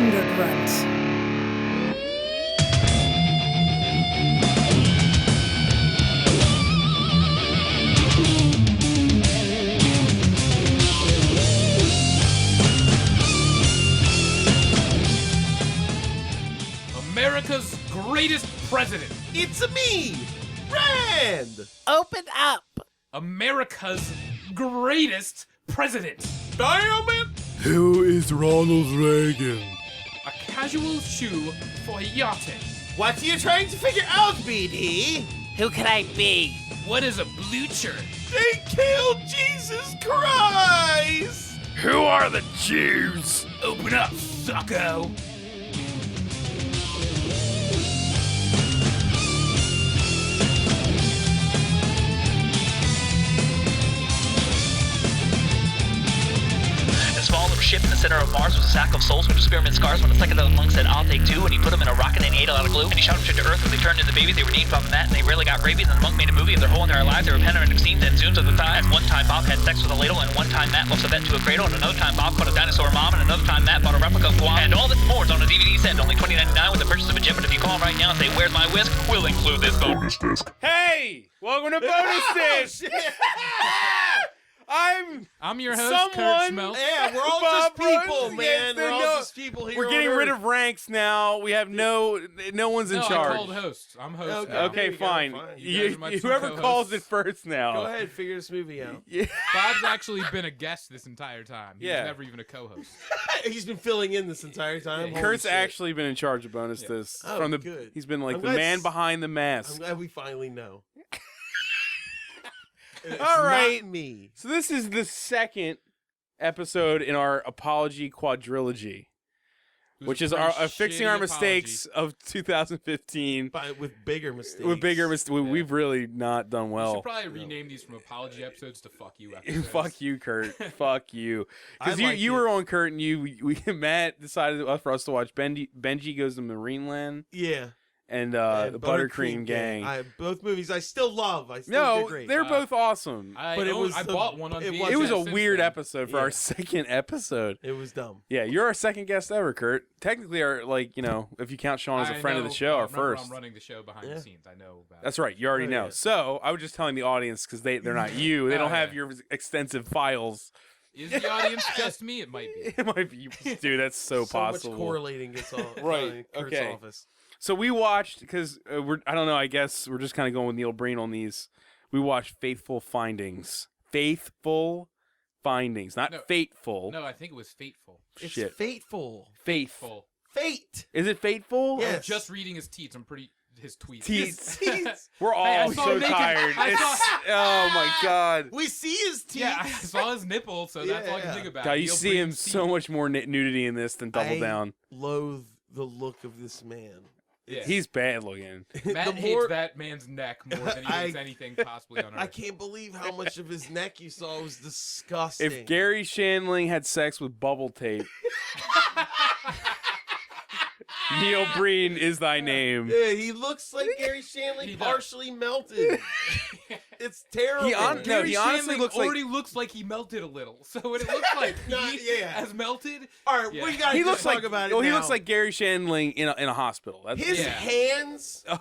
Undergrunt. America's greatest president. It's me, Brand. Open up. America's greatest president. Damn it. Who is Ronald Reagan? A casual shoe for yachting. What are you trying to figure out, BD? Who could I be? What is a blue shirt? They killed Jesus Christ. Who are the Jews? Open up, sucko. Ship in the center of Mars was a sack of souls with experiment scars. When the psychedelic monk said, "I'll take two," and he put them in a rocket and he ate a lot of glue. And he shot them straight to Earth when they turned into babies. They were named on the mat and they rarely got rabies. And the monk made a movie of their whole entire lives. They were panoramic scenes and zooms of the thighs. One time Bob had sex with a ladle, and one time Matt lost a vet to a cradle, and another time Bob caught a dinosaur mom, and another time Matt bought a replica of Guam. And all this and more is on a DVD set, only $20.99 with the purchase of a gem. But if you call right now and say, "Where's my whisk?" we'll include this bonus disc. Hey, welcome to bonus disc. I'm your host, Curt Schmelz. Yeah, we're all just people, man. We're all just people here. We're getting rid of ranks now. We have no one's in No, charge. I called host. I'm host. Okay, fine. Whoever calls it first now. Go ahead, figure this movie out. Yeah. Bob's actually been a guest this entire time. He's never even a co-host. He's been filling in this entire time. Kurt's actually been in charge of bonus disc. Oh, good. He's been like I'm the glad man behind the mask. I'm glad we finally know. All right, not me. So this is the second episode in our Apology Quadrilogy, which is our fixing our mistakes of 2015. With bigger mistakes. With bigger mistakes. We've really not done We well. should probably rename these from apology episodes to fuck you episodes. Fuck you, Kurt. Fuck you. Because I like you it. were on Kurt, and Matt decided for us to watch Benji Goes to Marineland. Yeah. And the Buttercream Gang. Both movies I still love. They're great. They're both awesome. I bought one on VHS. It was a since weird then. episode for our second episode. It was dumb. Yeah, you're our second guest ever, Kurt. Technically, if you count Sean as a friend of the show, our first. I'm running the show behind the scenes. I know about That's right. You already know. Yeah. So I was just telling the audience because they're not you. They don't have your extensive files. Is the audience just me? It might be. It might be. Dude, that's so possible. Much correlating gets all Right. Kurt's Okay. office. So we watched, because I don't know, I guess we're just kind of going with Neil Breen on these. We watched Faithful Findings. Faithful Findings, not Fateful. No, I think it was Fateful. It's Shit. Fateful. Fateful. Fate. Is it Fateful? Yes. I'm just reading his tweets. His tweets. Teeth. We're all saw so him naked. tired. Oh my God. We see his teeth. Yeah, I saw his nipple, so that's all I can think about. God, you Neil see him Breen's so teeth. much more nudity in this than Double Down. Loathe the look of this man. Yeah. He's bad looking. Matt hates that man's neck more than he hates anything possibly on Earth. I can't believe how much of his neck you saw. It was disgusting. If Gary Shandling had sex with bubble tape, Neil Breen is thy name. Yeah, he looks like Gary Shandling partially melted. It's terrible. He honestly Shandling looks already looks like he melted a little. So when it looks like he has melted. All right, we gotta just talk about it. Well, he now. looks like Gary Shandling in a hospital. That's, his hands Oh,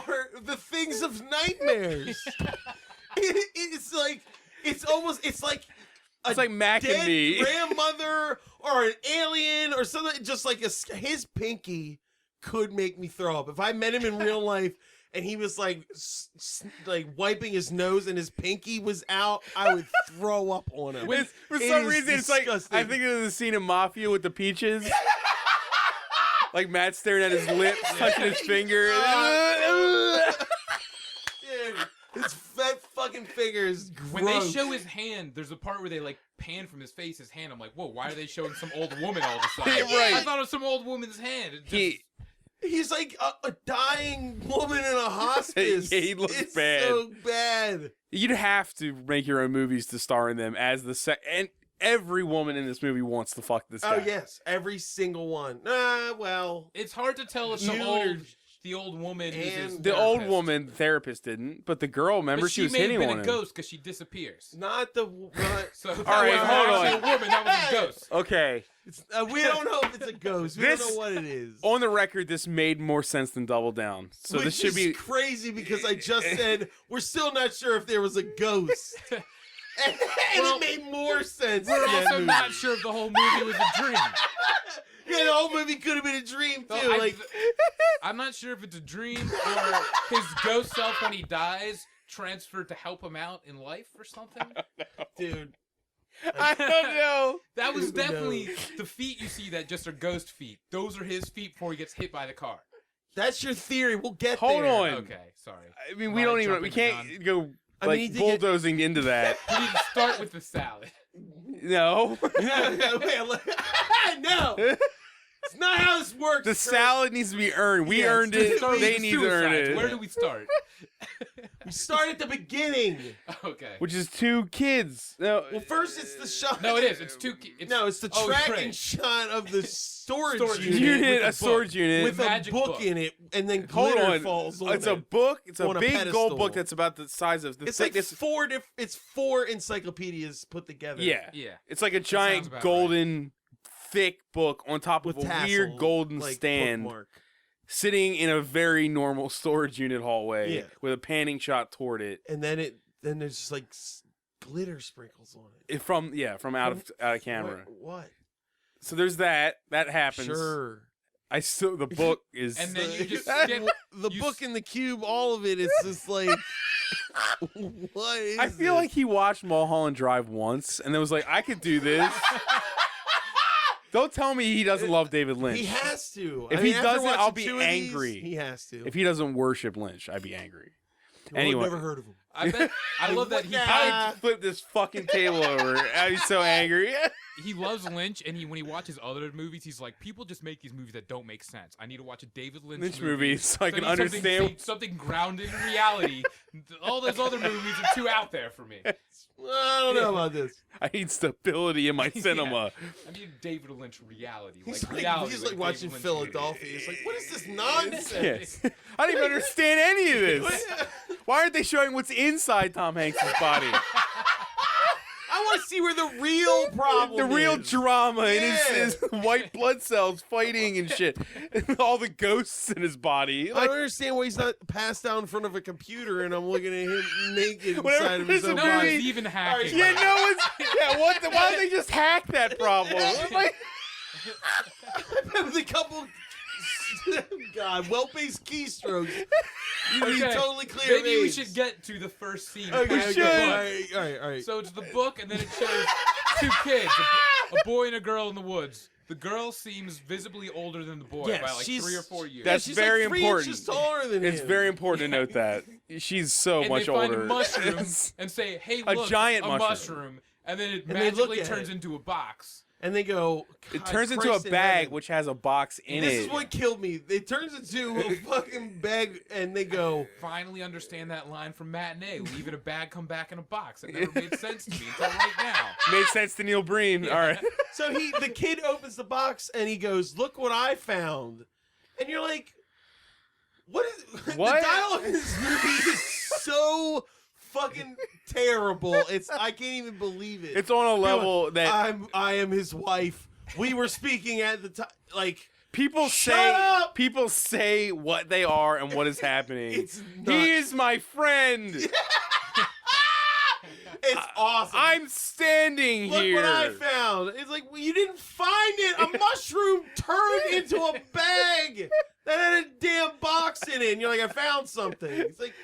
are the things of nightmares. It's like it's like Mac and dead me. grandmother or an alien or something. Just like his pinky could make me throw up if I met him in real life. And he was like wiping his nose and his pinky was out, I would throw up on him. For some reason, it's like, I think of the scene in Mafia with the peaches. Like Matt staring at his lips, touching his finger. Dude, his fat fucking finger is gross. When they show his hand, there's a part where they like pan from his face, his hand. I'm like, whoa, why are they showing some old woman all of a sudden? Right. I thought it was some old woman's hand. He's like a dying woman in a hospice. Yeah, he looks it's bad. so bad. You'd have to make your own movies to star in them as and every woman in this movie wants to fuck this guy. Oh yes, every single one. Well, it's hard to tell if the old woman is his the old woman therapist didn't, but the girl, remember, she was hitting on him. She may have been a ghost because she disappears. Not the. So all right, hold on. Woman, that was a ghost. Okay. We don't know if it's a ghost. We don't This- know what it is. On the record, this made more sense than Double Down. So Which this should is be. crazy because I just said we're still not sure if there was a ghost. and Well, it made more sense. We're in that also movie. not sure if the whole movie was a dream. Yeah, the whole movie could have been a dream too. So like, I'm not sure if it's a dream or his ghost self when he dies transferred to help him out in life or something. dude, I don't know. That was Who definitely knows? the feet you see that just are ghost feet. Those are his feet before he gets hit by the car. that's your theory. We'll get Hold there. on. Okay, sorry. I mean, Am we I don't even. jumping We the can't go I like need to get- bulldozing into that. We need to start with the salad. No. No, it's not how this works. The Kurt. salad needs to be earned. We Yes, earned let's it. start with They the need to earn suicides. it. Where do we start? We start at the beginning. Okay. Which is 2 kids. No. Well, first it's the shot. No, it is. It's two. No, it's the oh, tracking great. shot of the storage Storage unit, Unit, with a a storage book. unit. with a magic book book. in it, and then Hold glitter on. falls on It's it. a book. It's a on a big pedestal. gold book that's about the size of the It's like thickness. it's 4 encyclopedias put together. Yeah. Yeah. It's like a sounds giant about golden, thick book on top with of a tassel, weird golden like, stand, bookmark. sitting in a very normal storage unit hallway Yeah. with a panning shot toward it. And then there's just like glitter sprinkles on it. From out of camera. What? So there's that. That happens. Sure. The book is. And then you just That- skip. the you book in the cube, all of it is just like, what is I feel this? like he watched Mulholland Drive once and then was like, I could do this. Don't tell me he doesn't love David Lynch. He has to. If I mean, he after doesn't, I'll watching be 2 of these, angry. he has to. If he doesn't worship Lynch, I'd be angry. Well, anyway. I've never heard of him. I love that he What I'd flip this fucking table over. I'd be so angry. he loves Lynch, and when he watches other movies, he's like, people just make these movies that don't make sense. I need to watch a David Lynch movie so I can need something- understand. something grounded in reality. All those other movies are too out there for me. I don't know about this. I need stability in my cinema. I need David Lynch reality. He's like like, reality. he's like like watching David Lynch. Philadelphia. It's like, what is this nonsense? Yes. I don't even understand any of this. Why aren't they showing what's inside Tom Hanks' body? I want to see where the real problem The real is. drama in Yeah. his white blood cells fighting and shit. And all the ghosts in his body. I Like, don't understand why he's not passed out in front of a computer and I'm looking at him naked Whatever inside of his it is, own No Movie. one's body. even hacking. yeah, no one's. Yeah, why don't they just hack that problem? Like, With a couple, God, well-paced keystrokes. You'd be Okay, totally clear. Maybe we names. should get to the first scene. Okay, First should. book. All right. So it's the book, and then it shows 2 kids, a boy and a girl in the woods. The girl seems visibly older than the boy Yes, by like she's- 3 or 4 years. That's she's very like 3 important. inches taller than it's him. very important to note that. She's so and much they find older. a mushroom and say, "Hey, A look, giant a mushroom." mushroom," and then it And they look magically at turns it. into a box. And they go. It "God, turns into a Christ in bag heaven." which has a box in This it. is what killed me. It turns into a fucking bag, and they go. Finally, understand that line from Matinee: "Leave in a bag, come back in a box." It never made sense to me until right now. Made sense to Neil Breen. All right. So the kid opens the box and he goes, "Look what I found," and you're like, "What is?" What? The dialogue in this movie is so fucking terrible. I can't even believe it. It's on a level that I am his wife. We were speaking at the time. Like people Shut say. up! People say what they are and what is happening. It's not- He is my friend. it's awesome. I'm standing Look here. what I found. It's like, well, you didn't find it. A mushroom turned into a bag that had a damn box in it. And you're like, I found something. It's like,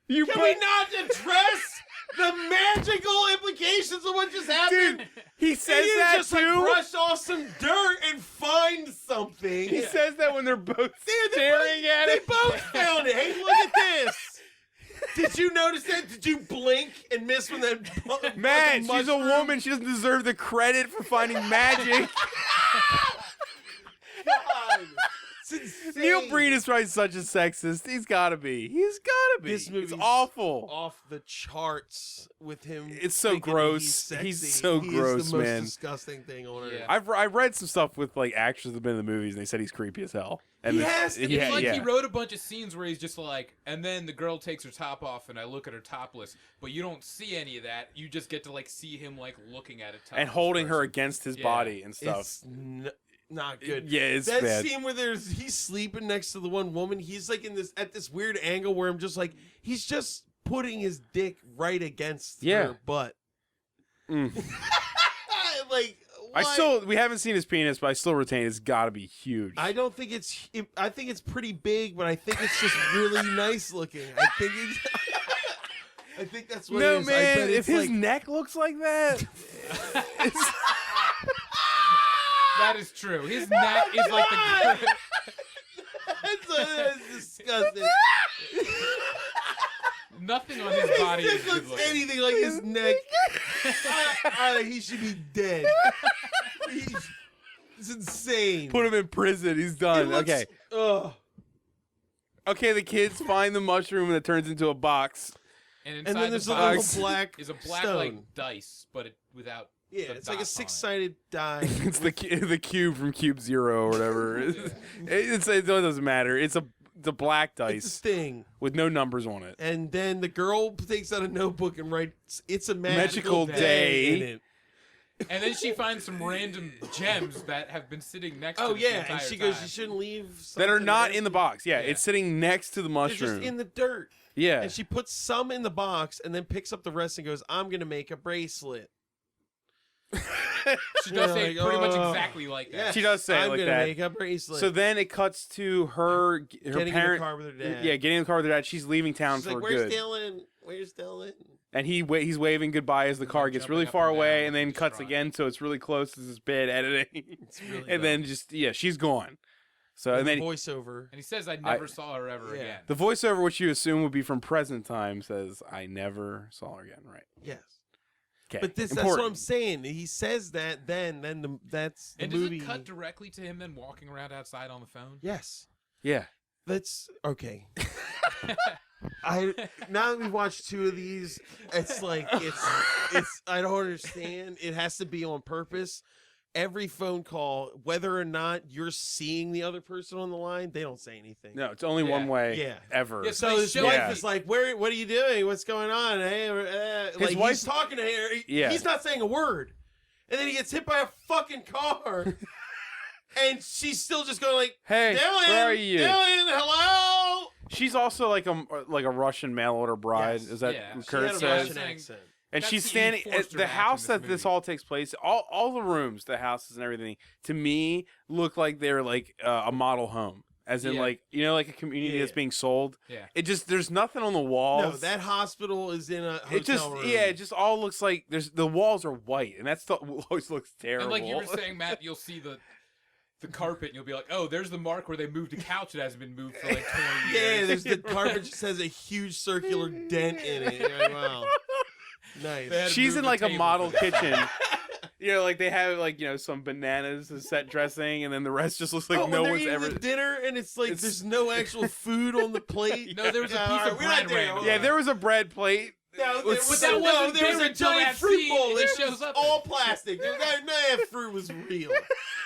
You can we not address the magical implications of what just happened? Dude, he says you that just too. like brush off some dirt and find something. He says that when they're both Dude, staring at they it. both found it. Hey, look at this. Did you notice that? Did you blink and miss when that Man, fucking she's a mushroom- woman. She doesn't deserve the credit for finding magic. God. insane. Neil Breen is probably such a sexist. He's gotta be. This movie's It's awful. off the charts with him. It's so thinking gross. He's sexy. He's so He gross, is the most man. disgusting thing on earth. Yeah. I've read some stuff with like actors that have been in the movies, and they said he's creepy as hell. And He has to be. It's like he wrote a bunch of scenes where he's just like, and then the girl takes her top off, and I look at her topless, but you don't see any of that. You just get to like see him like looking at it and holding her against his body and stuff. It's not good. Yeah, it's that bad. scene where he's sleeping next to the one woman. He's like at this weird angle where I'm just like, he's just putting his dick right against her butt. Like. We haven't seen his penis, but I still retain it's got to be huge. I don't think I think it's pretty big, but I think it's just really nice looking. I think that's what it is. Man, I bet if his neck looks like that, that is true. His neck is like the. that's disgusting. Nothing on his body If is this good looks looking. anything like his neck, he should be dead. It's insane. put him in prison. He's done. Okay. Ugh. Okay, the kids find the mushroom and it turns into a box. And And inside then there's the a box little black is a black stone. like dice, but without. Yeah, the it's like a dots on it. 6-sided die. It's the cube from Cube Zero or whatever. It doesn't matter. It's a black It's a dice thing. with no numbers on it. And then the girl takes out a notebook and writes, "It's a magical Magical day." day. In it. And then she finds some random gems that have been sitting next to Oh it the yeah, entire and she goes, time. "You shouldn't leave." That are something not there." in the box. Yeah, Yeah. it's sitting next to the They're mushroom. just in the dirt. Yeah. And she puts some in the box and then picks up the rest and goes, "I'm gonna make a bracelet." She does say You're like, pretty much "Oh." exactly like that. Yeah, She does say it I'm like gonna that. make a bracelet. So then it cuts to her getting in the parent. car with her dad. Yeah, getting in the car with her dad. She's leaving town She's for like, "Where's good. Dylan? Where's Dylan?" And he's waving goodbye as the car gets jumping really up far and down away, like and then he's cuts drunk. again, so it's really close to this bad editing. It's really and dumb. then she's gone. So and the then voiceover. And he says, "I never saw her ever Yeah. again." the voiceover, which you assume would be from present time, says, "I never saw her again." Right? Yes. Okay. But that's what I'm saying. He says that then that's the And does movie. it cut directly to him then walking around outside on the phone? Yes. Yeah. That's okay. Now that we've watched 2 of these, it's like it's I don't understand. It has to be on purpose. Every phone call, whether or not you're seeing the other person on the line, they don't say anything. No, it's only one way. Yeah. Ever. Yeah, So his wife Yeah. is like, "What are you doing? What's going on?" Hey, like wife- he's talking to her. Yeah. He's not saying a word, and then he gets hit by a fucking car, and she's still just going like, Hey, "Dylan, where are you?" Dylan, hello." She's also like a Russian mail order bride. Yes. is that Yeah. what She Kurt She had a says? Russian Saying- accent. And That's she's the standing enforcer at the match house in that this this movie. all takes place. All the rooms, the houses, and everything. To me, look like they're like a model home, as in Yeah. like like a community that's Yeah. being sold. Yeah. It just there's nothing on the walls. No, that hospital is in a hotel it just room. it just all looks like the walls are white, and that's always looks terrible. And like you were saying, Matt, you'll see the carpet and you'll be like, "Oh, there's the mark where they moved a couch that hasn't been moved for like 20 Yeah, years." there's the carpet just has a huge circular dent in it. You're like, wow, nice. They had to She's move in the like a table model for this. kitchen. Like they have like some bananas as set dressing, and then the rest just looks like Oh, no when they're one's eating ever. the dinner and it's like there's no actual food on the plate. No, there was a Yeah, piece all of right, we're not bread there. randomly. Yeah, there was a bread plate. No, But that wasn't there was big a until giant that fruit scene bowl that that shows was up all in. plastic. None of that fruit was real.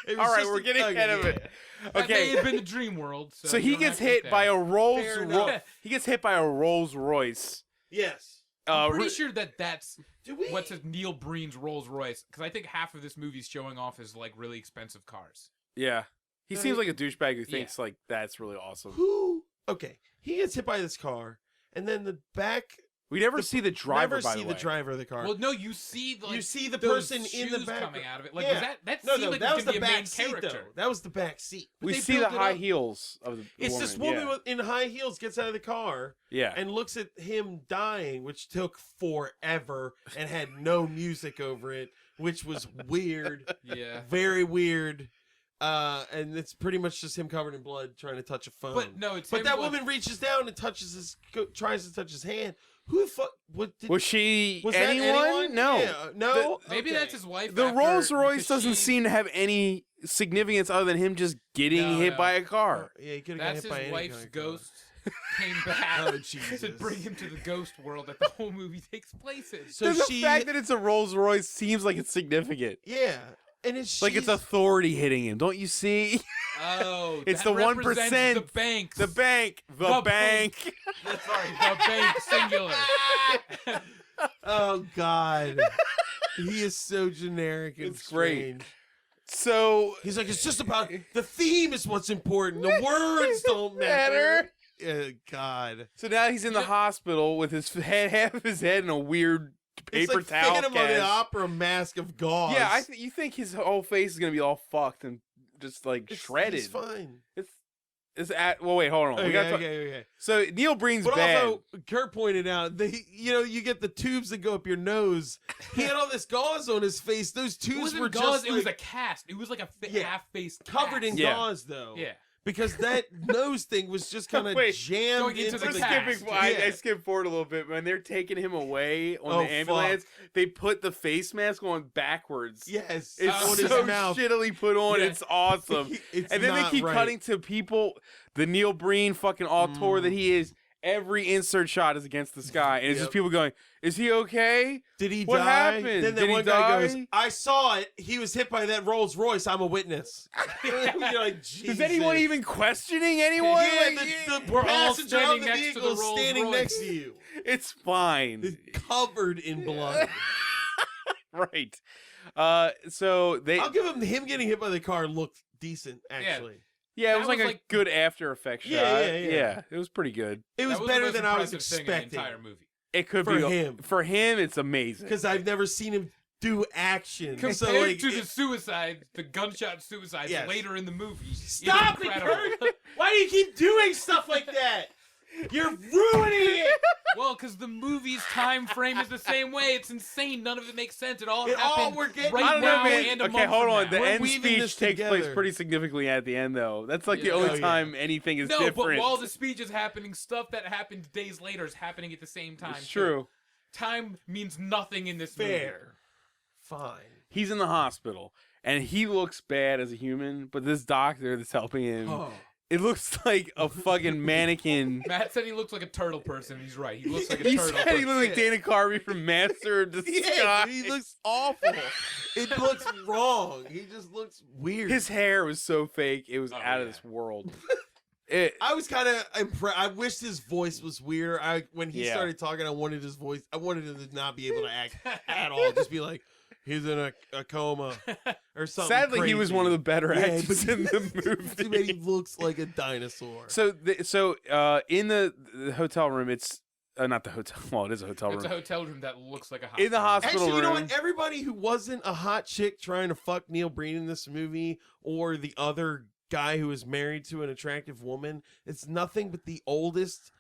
It was All right, just we're a getting nugget, ahead of yeah. it. That may Okay, have been the dream world. So, so you he don't gets have to hit get by that. a Rolls. Fair enough. He gets hit by a Rolls Royce. Yes. I'm pretty sure that's Do we? what's Neil Breen's Rolls Royce, because I think half of this movie's showing off his like really expensive cars. Yeah, he No, seems he- like a douchebag who thinks like that's really awesome. Who? Okay, he gets hit by this car, and then the back. We never see the driver. Never by see the the way. driver of the car. Well, no, you see you see the those person in the shoes back coming out of it. Like Yeah. that no, seemed no, like that it was was the gonna be a main back seat character. though. That was the back seat. We they see the built it high up. heels of the It's woman. this woman Yeah. with, in high heels gets out of the car Yeah. and looks at him dying, which took forever and had no music over it, which was weird, Yeah. very weird. And it's pretty much just him covered in blood trying to touch a phone. But no, it's But him that with- woman reaches down and tries to touch his hand. Who the fuck? What did, Was she that anyone? No. Yeah, no. Maybe Okay. that's his wife. The after- Rolls Royce because doesn't she- seem to have any significance other than him just getting hit by a car. Yeah, he could have got That's hit by his any wife's kind of car. ghost came back Oh, Jesus. to bring him to the ghost world that the whole movie takes place in. So the she, fact that it's a Rolls Royce seems like it's significant. yeah, and it's Like it's authority hitting him. Don't you see? Oh, It's that the 1%. represents the banks. The bank. The bank. Sorry, the bank singular. Oh God, he is so generic and It's great. strange. So He's like, it's just about the theme is what's important. The words don't matter. God. So now he's in the hospital with his head, half of his head in a weird It's paper like towel Phantom of the cast. Opera mask of gauze. Yeah, you think his whole face is gonna be all fucked and just like shredded. He's fine. Well, wait, hold on. Okay. So Neil Breen's But bad. also, Kurt pointed out, you get the tubes that go up your nose. He had all this gauze on his face. Those It tubes wasn't were gauze, just it was like a cast. It was like a Yeah. half-face cast. covered in Yeah. gauze, though. Yeah. Because that nose thing was just kind of Wait, jammed going into into the the cast. I skipped forward a little bit. When they're taking him away on Oh, the ambulance, they put the face mask on backwards. Yes, It's on so his mouth. shittily put on. Yeah. It's awesome. It's And then they not keep right. cutting to people, the Neil Breen fucking auteur that he is. Every insert shot is against the sky, and it's just Yep. people going, "Is he okay?" Did he What die? happened? Then Did that he one guy goes, die? I saw it. He was hit by that Rolls Royce. I'm a witness. You're like, Is anyone Jesus. even questioning anyone? Yeah, Like, the We're all passenger of standing the next to vehicle the is Rolls standing Royce. next to you. it's fine. Covered in blood. Right. So they. I'll give him getting hit by the car looked decent, actually. Yeah, it That was like was a like- good After Effects shot. Yeah. It was pretty good. It was That better the most than I was impressive thing in the expecting. entire movie. It could For be him. For him, it's amazing. Because I've never seen him do action. Compared so, like, to the gunshot suicides Yes. later in the movie. Stop it, incredible. Kurt! Why do you keep doing stuff like that? You're ruining it! Well, because the movie's time frame is the same way. It's insane. None of it makes sense. It all It all- happened we're getting- right I don't now know, man. and a Okay, month hold from on. now. The We're end weaving speech this takes place together. pretty significantly at the end, though. That's like the Yeah. only Oh, yeah. time anything is No, different. but while the speech is happening, stuff that happened days later is happening at the same time. It's too. true. Time means nothing in this movie. Fair. Fine. He's in the hospital, and he looks bad as a human, but this doctor that's helping him, Oh. it looks like a fucking mannequin. Matt said he looks like a turtle person. And he's right. He looks like a He turtle said he person. looked like Dana Carvey from Master of Disguise. Yeah, he looks awful. It looks wrong. He just looks weird. His hair was so fake, it was Oh, out of yeah. this world. I was kind of impressed. I wished his voice was weird. When he Yeah. started talking, I wanted his voice. I wanted him to not be able to act at all. Just be like, he's in a coma or something. Sadly, he was crazy. one of the better Yeah, actors but in the Too bad he movie. looks like a dinosaur. So in the hotel room, it's not the hotel. Well, it is a hotel It's a room. hotel room that looks like a In the hospital Actually, you know room. what? Everybody who wasn't a hot chick trying to fuck Neil Breen in this movie, or the other guy who was married to an attractive woman, it's nothing but the oldest,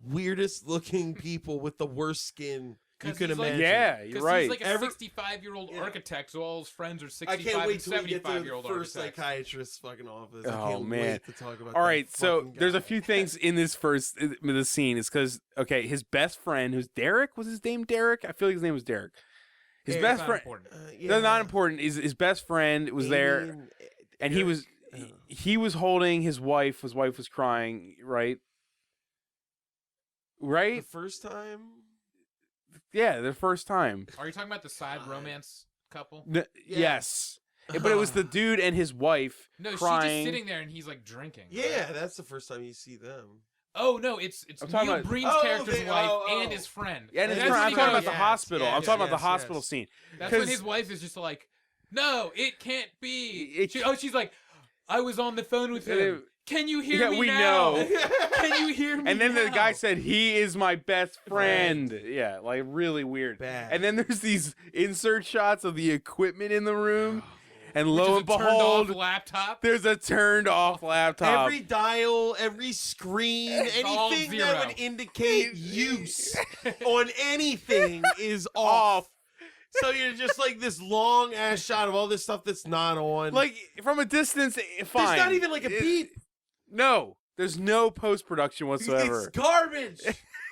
weirdest looking people with the worst skin you 'Cause could he's like- imagine. Yeah, you're right. He's like a Every- 65-year-old Yeah. architect, so all his friends are I 65 can't wait and till we get to the 75-year-old first architects. psychiatrist's fucking office. I Oh, can't man. wait to talk about All that right, so fucking there's a guy. few things in this the scene is because his best friend, who's Derek, was his name Derek? I feel like his name was Derek. His Yeah, best Not friend, important. Yeah. no, not important. Is his best friend was there, Alien, and he was Derek, he was holding his wife. His wife was crying, right? the Right? first time. Yeah, the first time. Are you talking about the side romance couple? Yes, but it was the dude and his wife No, she's crying. just sitting there and he's like drinking. right? Yeah, that's the first time you see them. Oh no, it's I'm talking Neil about- Breen's Oh, character's they- wife oh. and his friend. Yeah, and his That's friend, when I'm he talking goes, about the yes, hospital. I'm yes, talking about yes, the hospital yes. scene. That's when 'Cause- his wife is just like, no, it can't be. It- She's like, I was on the phone with Uh, him. Can you hear yeah, me we now? know. Can you hear me And then the now? guy said, he is my best friend. Yeah, like really weird. Bad. And then there's these insert shots of the equipment in the room. And Which lo is and a behold, turned-off laptop. there's a turned off laptop. Every dial, every screen, It's all anything zero. that would indicate use on anything is off. So you're just like this long ass shot of all this stuff that's not on. Like from a distance, fine. there's not even like a beep. No, there's no post production It's whatsoever. garbage.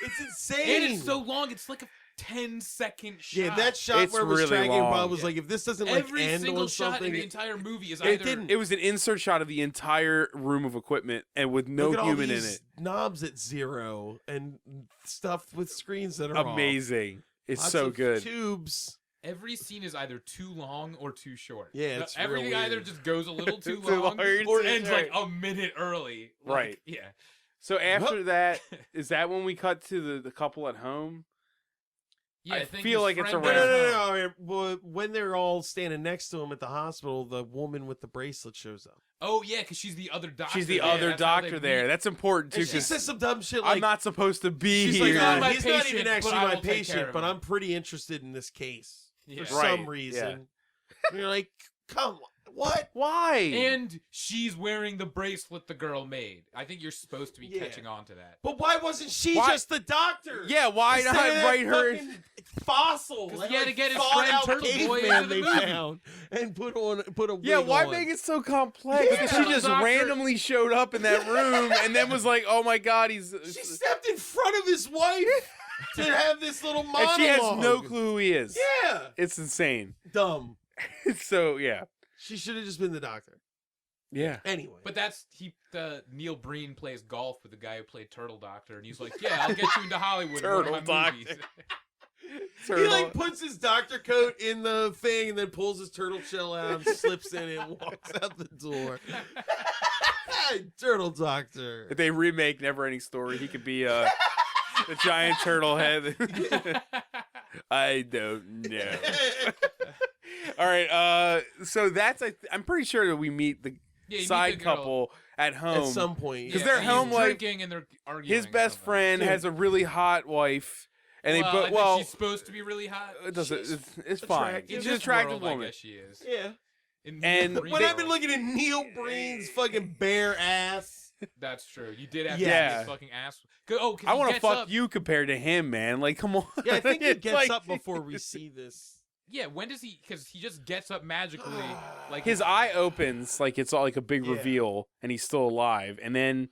It's insane. And it's so long, it's like a 10-second shot. Yeah, that shot It's where it was really dragging long. Bob was like, if this doesn't like Every end single on shot something, in the entire movie is It either. didn't. It was an insert shot of the entire room of equipment and with no look at all human in these it. knobs at 0 and stuff with screens that are off. Amazing. It's Lots so of good. Tubes. Every scene is either too long or too short. Yeah, it's everything real either weird. just goes a little too Too long, long or or too ends short. like a minute early. Like, Right. Yeah. So after that, is that when we cut to the couple at home? Yeah. I think feel his like it's friend No, around- goes no, home. no, no. Well, when they're all standing next to him at the hospital, the woman with the bracelet shows up. Oh yeah, because she's the other doctor. She's the there. other That's how they doctor there. meet. That's important too. And she 'Cause says some dumb shit like, I'm not supposed to be she's here. like, "Not my he's not patient, even but actually I my will take care patient, of but him." I'm pretty interested in this case Yeah. for Right, some reason. And you're like, come on, what? Why? And she's wearing the bracelet the girl made. I think you're supposed to be Yeah. catching on to that. But why wasn't she Why- just the doctor? yeah, why Instead not of that write her? fucking fossil? 'Cause that, he had to get his thawed friend out Turtle Boy caveman into the they movie. found and put a wig Yeah, why on. make it so complex? Yeah. She just Doctor- randomly showed up in that room and then was like, "Oh my god, he's." She stepped in front of his wife to have this little monologue. And she has no clue who he is. Yeah, It's insane. dumb. So yeah, She should have just been the doctor. yeah. Anyway, But that's Neil Breen plays golf with the guy who played Turtle Doctor, and he's like, "Yeah, I'll get you into Hollywood in one of my Turtle movies." Doctor. he like puts his doctor coat in the thing and then pulls his turtle shell out and slips in it and walks out the door. Turtle doctor. If they remake Neverending Story, he could be the giant turtle head. I don't know. All right. So that's I'm pretty sure that we meet the Yeah, you meet side the girl. couple at home. At some point. 'Cause Yeah, they're and home, he's like, drinking and they're arguing. His best something. friend has a really hot wife, and they Well, I both. think Well, she's supposed to be really hot. it doesn't. she's It's fine. attractive. She's In an this attractive world, I woman. guess she is. Yeah. In And Neil Breen When I've been world. looking at Neil Breen's fucking bare ass. That's true. You did have Yeah. to have his fucking ass. Oh, 'cause I want to fuck you compared to him, man. Like, come on. Yeah, I think he It's gets like- up before we see this. Yeah, when does he? Because he just gets up magically. Like His eye opens like it's all like a big Yeah. reveal, and he's still alive. And then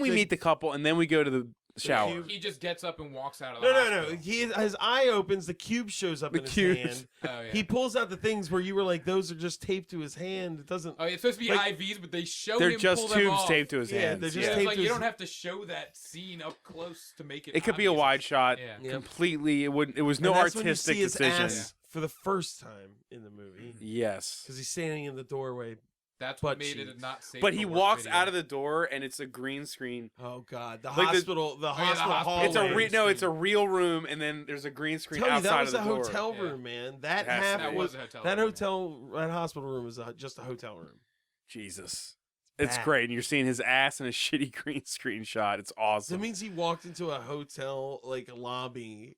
we meet the couple, and then we go to the shower. cube. He just gets up and walks out of the No. hospital. His eye opens. The cube shows up The in his cube. hand. Oh, yeah. He pulls out the things where you were like, those are just taped to his hand. It doesn't. Oh, it's supposed to be Like, IVs, but they show They're him just pull them tubes off. taped to his Yeah, hands. they're just Yeah, it's taped like to you his- don't have to show that scene up close to make it. It could be a obvious. wide shot. Yeah. Yeah. Completely. It wouldn't. It was no And that's when you artistic see his decision. ass for the first time in the movie Yes. because he's standing in the doorway. That's what Butt made it cheeks. not safe. But for he work walks video. out of the door, and it's a green screen. Oh God, the Like the- hospital, the yeah, the hospital hospital. hallway. It's a Always it's a green. real room, and then there's a green screen Tell you, outside that was of a the door. hotel Yeah. room, man. That It has to half be. That was was a hotel. that room, hotel, that hospital room was just a hotel room. Jesus, it's bad. great, and you're seeing his ass in a shitty green screen shot. It's That awesome. means he walked into a hotel like lobby.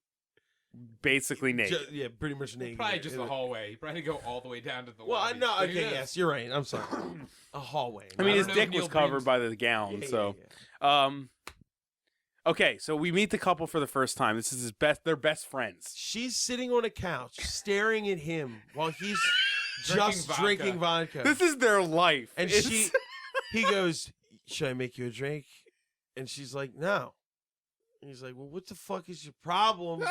Basically naked. Yeah, pretty much Yeah. naked. Probably just In the it. hall,way. He probably go all the way down to the. Well, I lobby. know. But who Okay, knows? yes, you're right. I'm sorry. A hallway. I mean, I his don't know dick if was Neil covered Breen's- by the gown. Yeah, So, yeah. Okay, so we meet the couple for the first time. This is their best friends. She's sitting on a couch staring at him while he's Drinking just vodka. drinking vodka. This is their life. And It's- he goes, "Should I make you a drink?" And she's like, "No." And he's like, "Well, what the fuck is your problem?"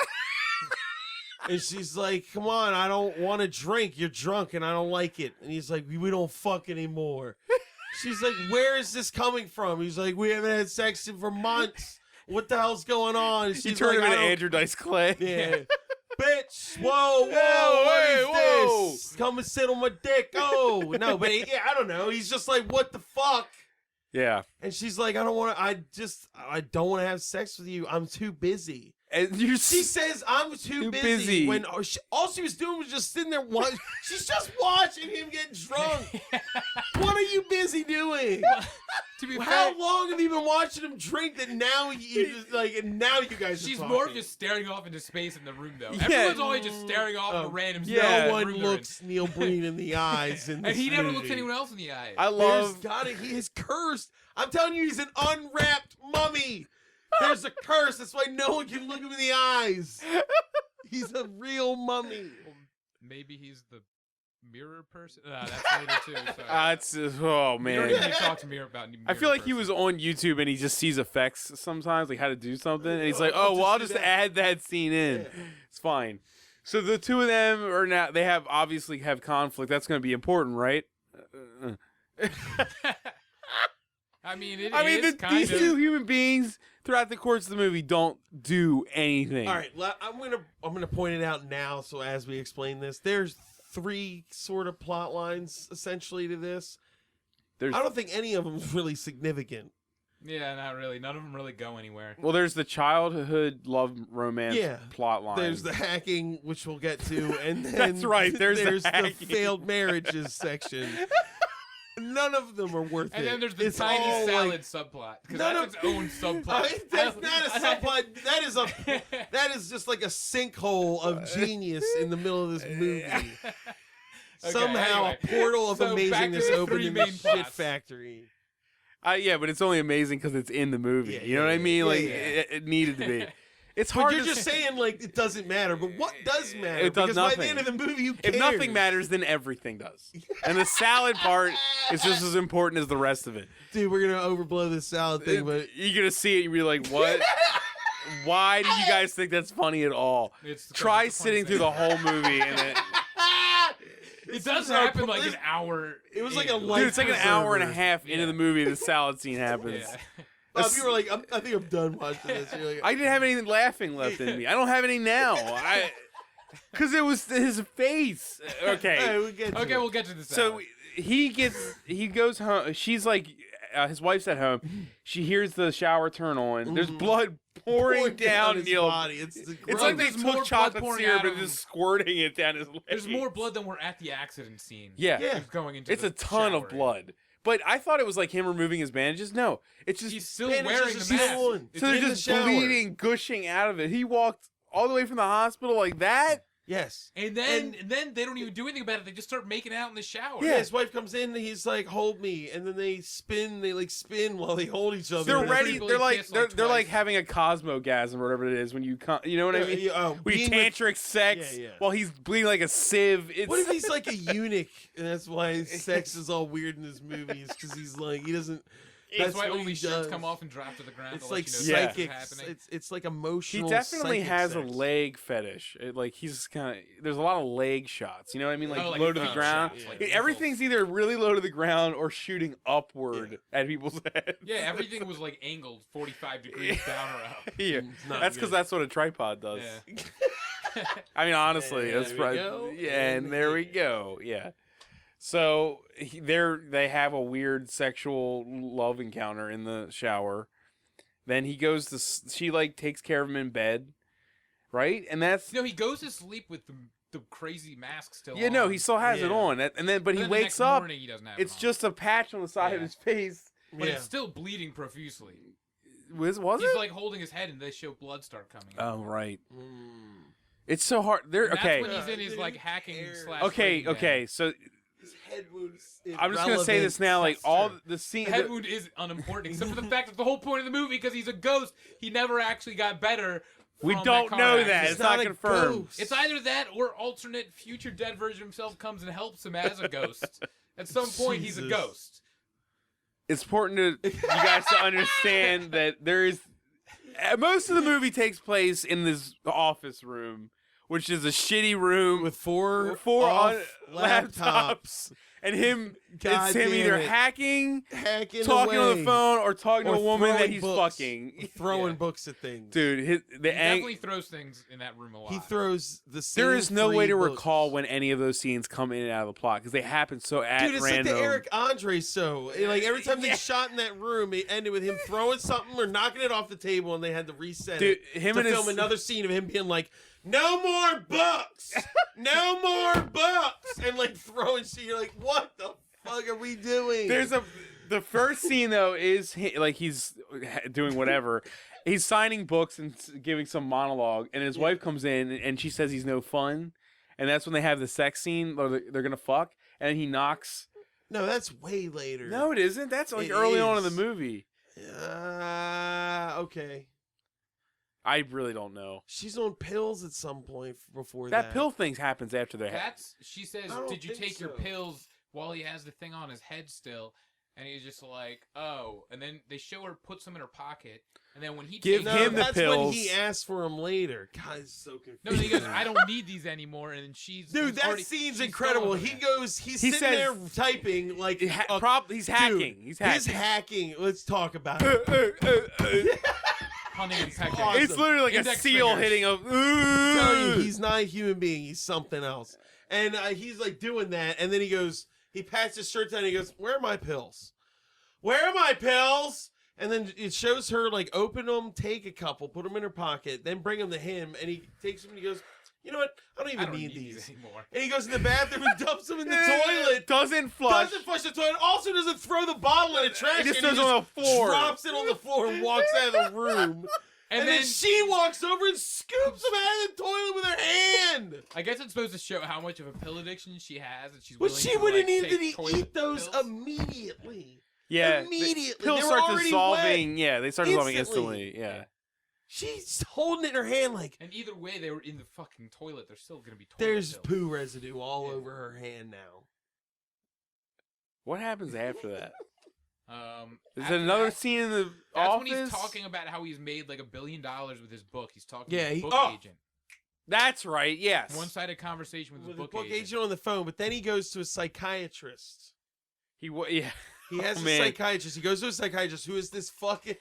And she's like, "Come on, I don't want to drink. You're drunk and I don't like it." And he's like, "We don't fuck anymore." She's like, "Where is this coming from?" He's like, "We haven't had sex for months. What the hell's going on?" And you she's turn like, him "I into don't-" Andrew Dice Clay. Yeah. Bitch, whoa, Hey, what is whoa. this? Come and sit on my dick. Oh, no, but yeah, I don't know. He's just like, what the fuck? Yeah. And she's like, I don't want to, I don't want to have sex with you. I'm too busy. And you She see, says, I'm too Too busy. busy. When all she was doing was just sitting there watching. She's just watching him get drunk. What are you busy doing? To be fair, How long have you been watching him drink that now you just like, and now you guys are she's talking? more of just staring off into space in the room, though. Yeah. Everyone's always just staring off into random. Yeah. space in No the one room they're in. looks Neil Breen in the eyes, in and this he never movie. looks anyone else in the eye. I There's love. he is cursed. I'm telling you, he's an unwrapped mummy. There's a curse. That's why no one can look him in the eyes. He's a real mummy. Maybe he's the mirror person. That's later too. Sorry. Oh We don't even man. need to talk to Mirror about. I feel like he was person. on YouTube and he just sees effects sometimes, like how to do something, and he's like, I'll "Oh, well, I'll just just do that." add that scene in. Yeah. It's fine." So the two of them are now they have obviously have conflict. That's going to be important, right? I mean, it I mean, is kind these of. two human beings throughout the course of the movie don't do anything. All right, I'm gonna point it out now. So as we explain this, there's 3 sort of plot lines essentially to this. I don't think any of them is really significant. Yeah, not really. None of them really go anywhere. Well, there's the childhood love romance plot line. There's the hacking, which we'll get to, and then That's right, there's the the hacking. failed marriages section. None of them are worth it. And then there's the It's tiny all, salad like, subplot because none that's of- its own subplot. That's not a subplot. That is just like a sinkhole of genius in the middle of this movie. Somehow anyway. a portal of So back to amazingness the opened 3 in main the shit plots. factory. Yeah, but it's only amazing because it's in the movie. Yeah, you know what I mean? yeah, Like yeah. It needed to be. It's But hard. you're to just saying like it doesn't matter. But what does matter? It does because by the nothing. end of the movie, you cares. If nothing matters, then everything does. And the salad part is just as important as the rest of it. Dude, we're gonna overblow this salad thing, but You're gonna see it and be like, "What? Why do you guys think that's funny at all?" It's Try it's a fun sitting through thing. the whole movie and it, It does so happen like this- an hour. it was like in. a life dude, it's like an hour and a preserver. half into Yeah. the movie. The salad scene happens. Yeah. Bob, you were like, I think I'm done watching this. You're like, I didn't have any laughing left in me. I don't have any now. Because it was his face. Okay. All right, we'll get to Okay, it. we'll get to the So salad. he goes home. She's like, his wife's at home. She hears the shower turn on. There's blood pouring down his Neil. body. It's It's like they There's more took blood chocolate pouring syrup out and of just him. squirting it down his leg. There's more blood than we're at the accident scene. Yeah. Yeah. He's going into It's the a ton shower. of blood. But I thought it was like him removing his bandages. No, it's just He's still Bandages wearing are the still mask. on. It's so they're in the just shower. bleeding, gushing out of it. He walked all the way from the hospital like that. Yes. And then they don't even do anything about it. They just start making out in the shower. Yeah, his wife comes in and he's like, "Hold me," and then they spin while they hold each other. They're And ready. people They're he like kissed, like, they're like twice. having a cosmogasm or whatever it is when you you know what I mean? We being with- tantric sex Yeah, yeah. while he's bleeding like a sieve. It's What if he's like a eunuch, and that's why sex is all weird in his movies? Because he's like, he doesn't. That's why what only he shirts does. come off and drop to the ground. It's to like let you know Yeah. psychic. something's happening. It's like he emotional. definitely psychic has sex. a leg fetish. Like he's kind of there's a lot of leg shots. You know what I mean? Like, Oh, like low to the feet ground. shots, like Everything's either really low to the ground or shooting upward at people's heads. Yeah, everything was like angled 45 degrees down or up. Yeah, It's not that's because good. that's what a tripod does. Yeah. I mean, honestly, And that's there we right. go. Yeah, and there we go. Yeah. So they have a weird sexual love encounter in the shower. Then he goes to she like takes care of him in bed, right? And that's No, he goes to sleep with the crazy mask still yeah. on. No, he still has it Yeah. on, and then but But he then the wakes next up. morning he doesn't have It's it on. just a patch on the side of Yeah. his face. But Yeah. it's still bleeding profusely. Was He's it? like holding his head and they show blood start coming. Oh right. Mm. It's so hard. They're And okay. That's when he's in his Dude, like who hacking cares? slash. Okay. Breaking Bad. Okay. So His head wounds. I'm just gonna say this now. Like all the scene. The head wound is unimportant, except for the fact that the whole point of the movie, because he's a ghost, he never actually got better. We from don't car know accident. that. It's not a confirmed. ghost. It's either that or alternate future dead version of himself comes and helps him as a ghost. At some point, he's a Jesus. ghost. It's important to you guys to understand that there is most of the movie takes place in this office room, which is a shitty room with four on off laptops, and him. God it's him damn either it. hacking, hacking talking on away, the phone, or talking to or a woman that throwing he's books. fucking. throwing Yeah. books at things. Dude, He the definitely throws things in that room a lot. He throws the. Same there is no 3 way to books. recall when any of those scenes come in and out of the plot because they happen so at Dude, it's random. like the Eric Andre show. Like every time they shot in that room, it ended with him throwing something or knocking it off the table, and they had to reset Dude, it him to and his film another scene of him being like, "No more books, no more books," and like throwing shit. You're like, "What the fuck are we doing?" The first scene though is like he's doing whatever. He's signing books and giving some monologue, and his wife comes in and she says he's no fun, and that's when they have the sex scene. Or they're gonna fuck, and he knocks. No, that's way later. No, it isn't. That's like It early on in the is. movie. Okay. I really don't know. She's on pills at some point before That pill thing happens after they She says, I don't did you think take your so. pills while he has the thing on his head still? And he's just like, oh. And then they show her put some in her pocket. And then when he Give takes him the that's when pills. he asks for them later. God, it's so confusing. No, he goes, I don't need these anymore. And then she's Dude, that scene's incredible. He goes, he's sitting says- there typing like he's dude, hacking. He's hacking. His hacking. Let's talk about it. hunting and pecking. awesome. It's literally like Index a seal fingers. hitting a. I'm telling you, he's not a human being. He's something else. And he's like doing that, and then he goes, he pats his shirt down, and he goes, "Where are my pills? Where are my pills?" And then it shows her like open them, take a couple, put them in her pocket, then bring them to him, and he takes them and he goes, "You know what? I don't even need these." anymore. And he goes in the bathroom and dumps them in the toilet. Doesn't flush. Doesn't flush the toilet. Also doesn't throw the bottle in the trash. He just can. throws it on the floor. Drops it on the floor and walks out of the room. And then she walks over and scoops him out of the toilet with her hand. I guess it's supposed to show how much of a pill addiction she has, and she's But willing she to, wouldn't like, need to take toilet eat those pills. immediately. Yeah. Immediately. Pills They were start already dissolving. wet. Yeah, they start dissolving Instantly. instantly. Yeah. She's holding it in her hand like And either way, they were in the fucking toilet. They're still gonna be toilet there's pills. poo residue all over her hand now. What happens after that? Is After it another that, scene in the That's office? when he's talking about how he's made like $1 billion with his book. He's talking Yeah, to he- the book oh! agent. That's right. Yes. One-sided conversation with With the the book, agent. on the phone, but then he goes to a psychiatrist. Yeah. He has Oh, a man. psychiatrist. He goes to a psychiatrist who is this fucking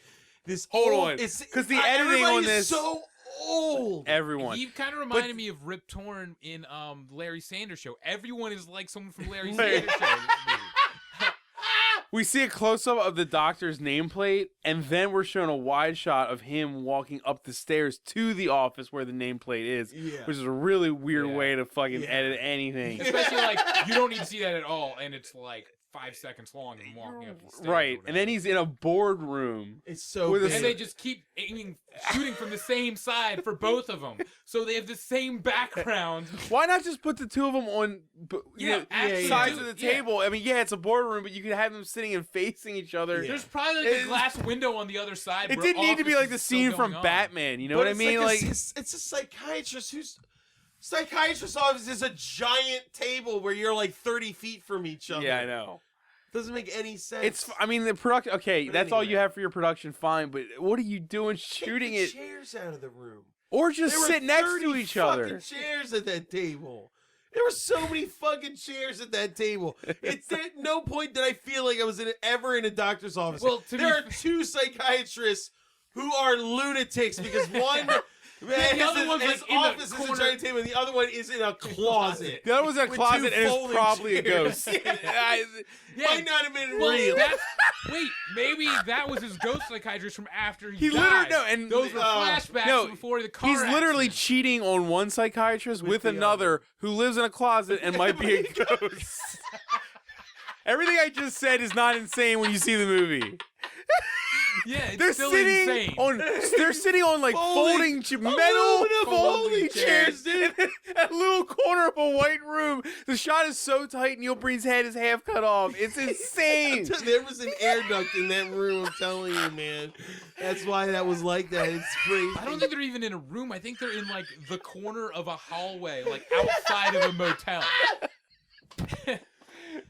Hold old- on, it's- 'cause the editing on everybody is this- so old. Everyone. He kind of reminded me of Rip Torn in Larry Sanders Show. Everyone is like someone from Larry Right. Sanders Show. in this movie. We see a close up of the doctor's nameplate, and then we're shown a wide shot of him walking up the stairs to the office where the nameplate is, Yeah. which is a really weird Yeah. way to fucking Yeah. edit anything. Especially like you don't need to see that at all, and it's like 5 seconds long and walking up the stairs. or Right, and then whatever. he's in a boardroom. It's so With a- big. And they just keep shooting from the same side for both of them, so they have the same background. Why not just put the two of them on actually sides do- of the yeah. table? I mean, yeah, it's a boardroom, but you could have them sitting and facing each other. Yeah. There's probably like a It- glass window on the other side. It where didn't need to be office like the is still scene going from on. Batman. You know But what I it's mean? Like Like, it's a psychiatrist who's psychiatrist's office is a giant table where you're like 30 feet from each other. yeah, I know. Doesn't make any sense. It's. I mean, the production. Okay, But that's all you anyway. have for your production. Fine, but what are you doing Take shooting the it, chairs out of the room. or just There were sit next 30 to each fucking other? chairs at that table. There were so many fucking chairs at that table. It's at no point did I feel like I was ever in a doctor's office. Well, to there be are two psychiatrists who are lunatics because one the other one's, his like, in the office is a corner. giant table and the other one is in a closet. The other one's in a With closet, two and it's folding probably a chairs. ghost. Yeah, Might not have been well, real. wait, maybe that was his ghost psychiatrist from after He died. literally no, and Those were flashbacks no, before the car he's literally accident. cheating on one psychiatrist with the another who lives in a closet and might be a ghost. Everything I just said is not insane when you see the movie. Yeah, it's They're still sitting insane. on. They're sitting on like Folding- metal aluminum folding folding chairs, chairs, in a little corner of a white room. The shot is so tight, Neil Breen's head is half cut off. It's insane. There was an air duct in that room, I'm telling you, man. That's why that was like that. It's crazy. I don't think they're even in a room. I think they're in like the corner of a hallway, like outside of a motel.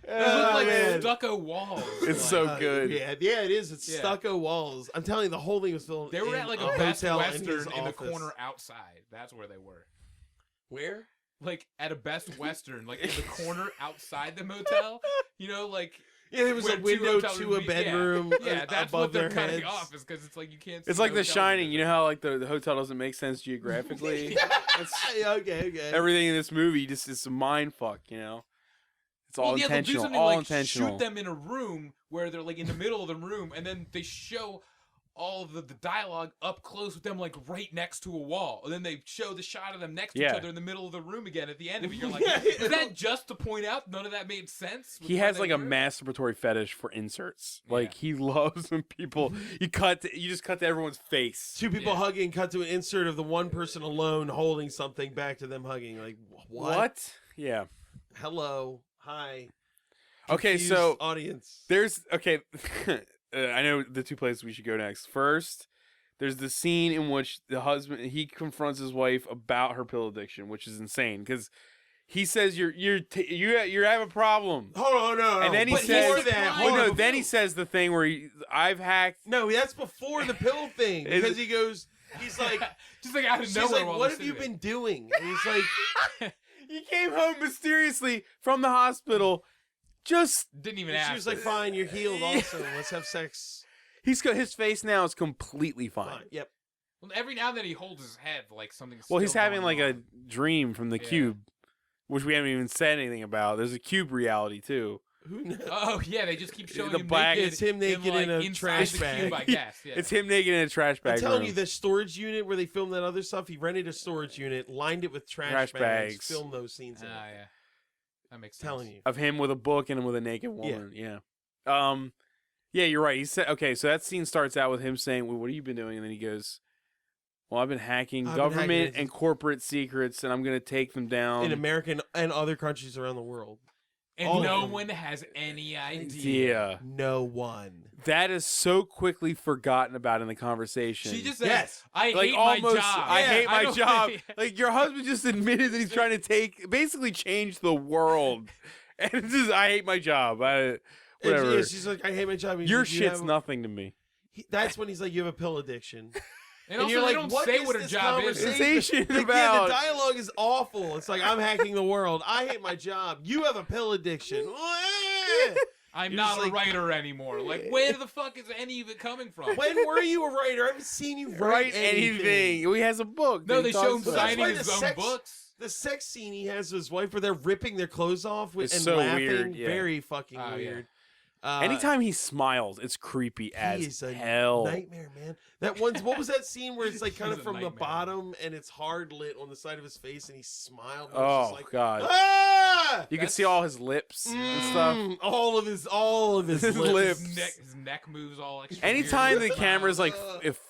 They look like man. stucco walls. It's like, so good. Yeah, it is. It's Yeah. stucco walls. I'm telling you, the whole thing was filmed. They were in at like a a Best hotel in Western his in the office. corner outside. That's where they were. Where? Like at a Best Western, like in the corner outside the motel. You know, like Yeah, there was where a two window hotel to rooms a meet. bedroom. Yeah, that's above what they're their cutting heads. off is because it's like you can't. See It's like The hotel Shining. windows. You know how like the hotel doesn't make sense geographically. Yeah, okay. Everything in this movie just is a mind fuck. You know, it's all Well, yeah, they'll do intentional. something All like intentional. shoot them in a room where they're like in the middle of the room, and then they show all of the dialogue up close with them like right next to a wall, and then they show the shot of them next to each Yeah. other in the middle of the room again at the end of it. You're like, Yeah. is that just to point out none of that made sense? with He where has they like a were? masturbatory fetish for inserts. Like Yeah. he loves when people you just cut to everyone's face. Two people Yeah. hugging, cut to an insert of the one person alone holding something back to them hugging. Like, what? Yeah. Hello. Hi. Okay, Confused so audience. there's I know the two places we should go next. First, there's the scene in which the husband he confronts his wife about her pill addiction, which is insane because he says you have a problem. Hold on, no. And then he But says, before that, well, hold no, on. then he says the thing where I've hacked. No, that's before the pill thing because he goes, he's like, just like out of she's nowhere. like, while what they're have you sitting been doing? And he's like, He came home mysteriously from the hospital. Just there. Didn't even and ask. she was like, fine, you're healed. Also, let's have sex. his face now is completely fine. Fine. Yep. Well, every now and then he holds his head like something's. Well, he's still having going like on. a dream from the Yeah. cube, which we haven't even said anything about. There's a cube reality too. Who knows? Oh yeah, they just keep showing The him black- naked. It's him naked like, in a inside trash the bag. Cube, I guess. Yeah. It's him naked in a trash bag. I'm telling room. you, the storage unit where they filmed that other stuff, he rented a storage unit, lined it with trash bags, filmed those scenes in it. yeah, that makes sense. Telling you. Of him with a book and with a naked woman. Yeah. Yeah, you're right. He said, okay, so that scene starts out with him saying, well, what have you been doing? And then he goes, well, I've been hacking I've been government hacking and corporate secrets, and I'm going to take them down. In America and other countries around the world. And All of no them. one has any idea. Yeah. No one. That is so quickly forgotten about in the conversation. She just says, Yes. "I like hate almost, my job. I hate my don't- job. Like your husband just admitted that he's trying to basically change the world, and it's just, I hate my job. And Whatever. she's like, I hate my job. He's Your like, "You shit's have-" nothing to me. That's when he's like, you have a pill addiction. And And also, you're they like, don't what say is what her this job is. conversation? Conversation Like, about- yeah, the dialogue is awful. It's like, I'm hacking the world. I hate my job. You have a pill addiction. I'm You're not just a like- writer anymore. Like, where the fuck is any of it coming from? When were you a writer? I haven't seen you write anything. He has a book. No, that they he show him talks about. That's signing why his the own sex- books. The sex scene he has with his wife where they're ripping their clothes off It's and so laughing. weird, yeah. Very fucking Oh, yeah. weird. Anytime he smiles, it's creepy he as is a hell. nightmare, man. That one's what was that scene where it's like kind He's of a from the nightmare. bottom and it's hard lit on the side of his face and he smiled. And Oh it's just like, god, ah! you can see all his lips and stuff. All of his His lips. lips. His neck moves all extra Anytime weird. the camera's like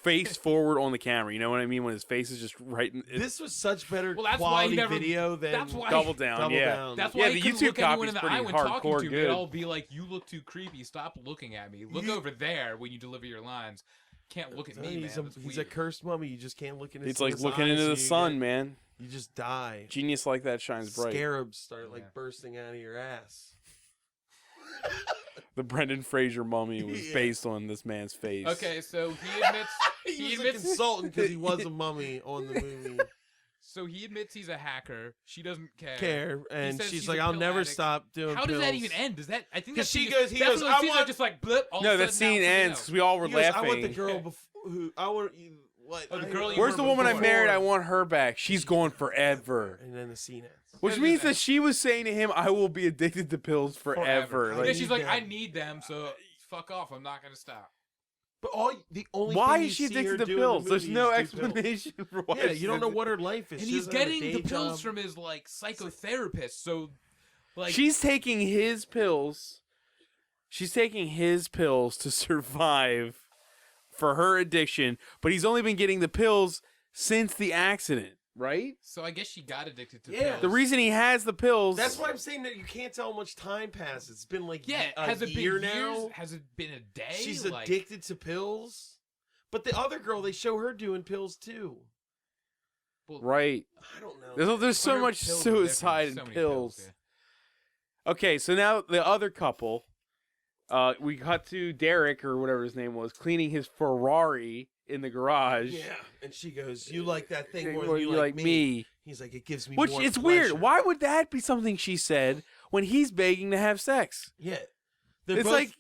face forward on the camera, you know what I mean? When his face is just right in This was such better Well, that's why he quality never- video than that's why- double down. Double yeah, Down. That's Yeah, why the he couldn't YouTube look anyone copy's in the pretty eye when talking hardcore to me. good. They'd all be like, "You look too creepy. Stop looking at me. Look over there when you deliver your lines. Can't look at me, man. he's, That's he's a weird." cursed mummy. You just can't look in his it's like his looking eyes, into so the you sun, get- man. You just die. Genius like that shines bright. Scarabs start like Yeah. bursting out of your ass. The Brendan Fraser mummy was Yeah. based on this man's face. Okay, so he admits He was a admits consultant because he was a mummy on the movie. so he admits he's a hacker. She doesn't Care and says she's she's like, a "I'll pill never addict. stop doing." How does that pills." even end? Does that? I think 'Cause that she scene goes- he that's goes, one of those "I scenes that want-" just like blip. All No, of a that sudden, scene now it's ends because we all were He goes, laughing. I want the girl who I want. What? Oh, the I- girl you Where's the were woman I before. married? I want her back. She's going forever. And then the scene ends. Which Yeah, means yeah. that she was saying to him, I will be addicted to pills forever. I Yeah, Like, she's need like, them. I need them, so fuck off. I'm not gonna stop. But the only why thing is she you see her addicted to do in the pills? There's movie no is do pills. explanation for why. Yeah, you she's don't know addicted. what her life is. And She he's doesn't have a getting the day pills job. from his like psychotherapist. So, like, She's taking his pills. She's taking his pills to survive for her addiction, but he's only been getting the pills since the accident, right? so I guess she got addicted to Yeah. pills. The reason he has the pills. That's why I'm saying that you can't tell how much time passes. It's been like yeah, a has it year been now. years? Has it been a day? She's Like, addicted to pills. But the other girl, they show her doing pills too. well, right. I don't know. There's but so her much pills are different. suicide So in many pills. yeah. Okay, so now the other couple, we cut to Derek or whatever his name was, cleaning his Ferrari in the garage. Yeah, and she goes, "You like that thing more Well, than you like me." He's like, "It gives me Which more it's pleasure." weird. Why would that be something she said when he's begging to have sex? Yeah, they're It's both like-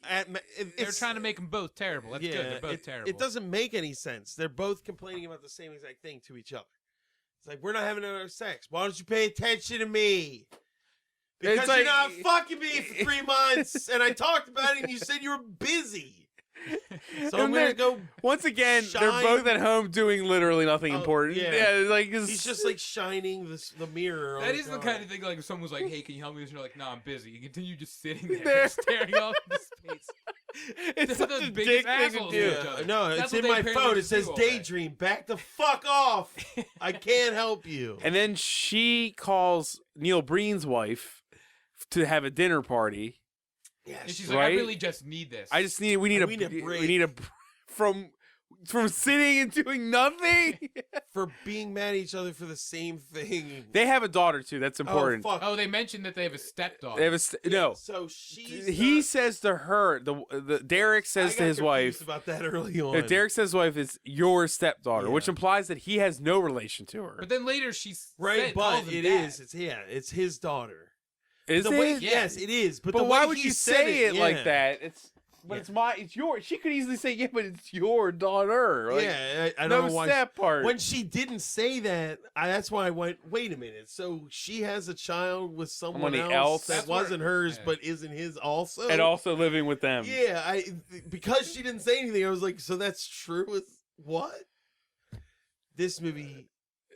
They're it's trying to make them both terrible. That's good. They're both terrible. It doesn't make any sense. They're both complaining about the same exact thing to each other. It's like, we're not having enough sex. Why don't you pay attention to me? Because It's you're like- not fucking me for 3 months, and I talked about it, and you said you were busy. So I'm And gonna then- go. Once again, they're Shine- both at home doing literally nothing Oh, important. yeah. Like He's just like shining the mirror. That on is the car. kind of thing like if someone was like, "Hey, can you help me?" And you're like, "No, I'm busy." You continue just sitting there, There. staring off into space. it's They're such the a biggest dick thing to assholes do. to each Yeah, other. no, That's it's what in they my pay phone. them It to says do all day. daydream. Back the fuck off. I can't help you. And then she calls Neil Breen's wife to have a dinner party. Yeah, And she's Right? like, "I really just need this." We need We need a break. from from sitting and doing nothing. For being mad at each other for the same thing. They have a daughter too. That's important. Oh, fuck. Oh, they mentioned that they have a stepdaughter. They have no. So she's He not- says to her, the Derek I says got to his confused wife. about that early on. Derek says his wife is your stepdaughter, which Yeah. implies that he has no relation to her. But then later she's Right, but it is. It's his daughter. Is The it? way, Yeah. Yes, it is. But, But the why way would he you said say it like yeah. that? It's yours. She could easily say, yeah, but it's your daughter. Like, Yeah, I no don't know why. step part. When she didn't say that, that's why I went, wait a minute. So she has a child with someone Somebody else else? that That's where- wasn't hers, yeah. but isn't his also? and also living with them. Yeah, because she didn't say anything, I was like, so that's true with what? This movie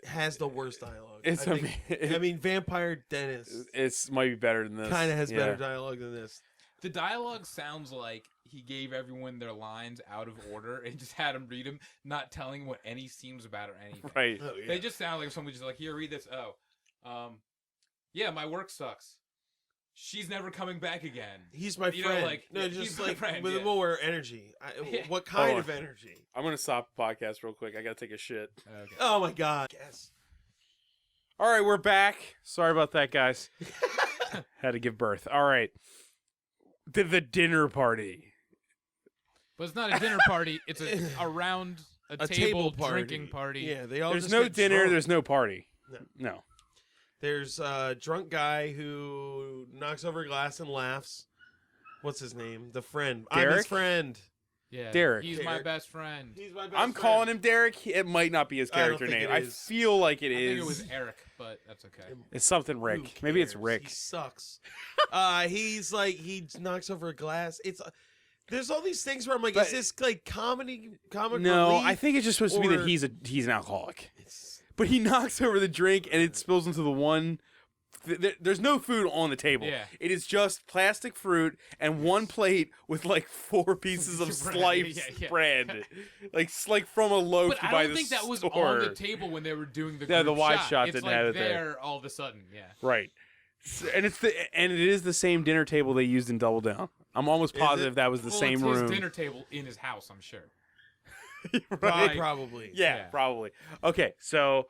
has the worst dialogue. It's I mean, Vampire Dennis It's might be better than this. kind of has Yeah. better dialogue than this. The dialogue sounds like he gave everyone their lines out of order and just had them read them, not telling what any scene's about or anything. Right. Oh, yeah. They just sound like someone just like, here, read this. Yeah, my work sucks. She's never coming back again. He's my You know, friend. like, no, yeah, just he's my like friend, with yeah. more energy. Yeah. What kind Hold of on. energy? I'm gonna stop the podcast real quick. I gotta take a shit. Okay. Oh my god! Yes. All right, we're back. Sorry about that, guys. Had to give birth. All right. The dinner party. But it's not a dinner party. It's around a table drinking party. Yeah, they all. There's just no get dinner. drunk. There's no party. No. No. There's a drunk guy who knocks over a glass and laughs. What's his name? The friend. I'm his Derek? friend. Yeah, Derek. He's my Derek. best friend. He's my best I'm friend. calling him Derek. It might not be his I don't character think name. it I is. feel like it I is. think it was Eric, but that's okay. It's something Who Rick. Maybe it's cares? Rick. He sucks. He's like he knocks over a glass. It's there's all these things where I'm like, But- is this like comic No, relief? I think it's just supposed to be that or- he's an alcoholic. It's, But he knocks over the drink and it spills into the one. There's no food on the table. Yeah. It is just plastic fruit and one plate with like 4 pieces of Bread. sliced Yeah. bread, like from a loaf But you I buy don't the think that was store. on the table when they were doing the Yeah, the group wide shot. shot It's didn't like have it there there. all of a sudden. Yeah. Right. And it is the same dinner table they used in Double Down. I'm almost Is positive it? that was the Well, same it's room. his dinner table in his house, I'm sure. Right. probably. Yeah, Yeah. probably. Okay, so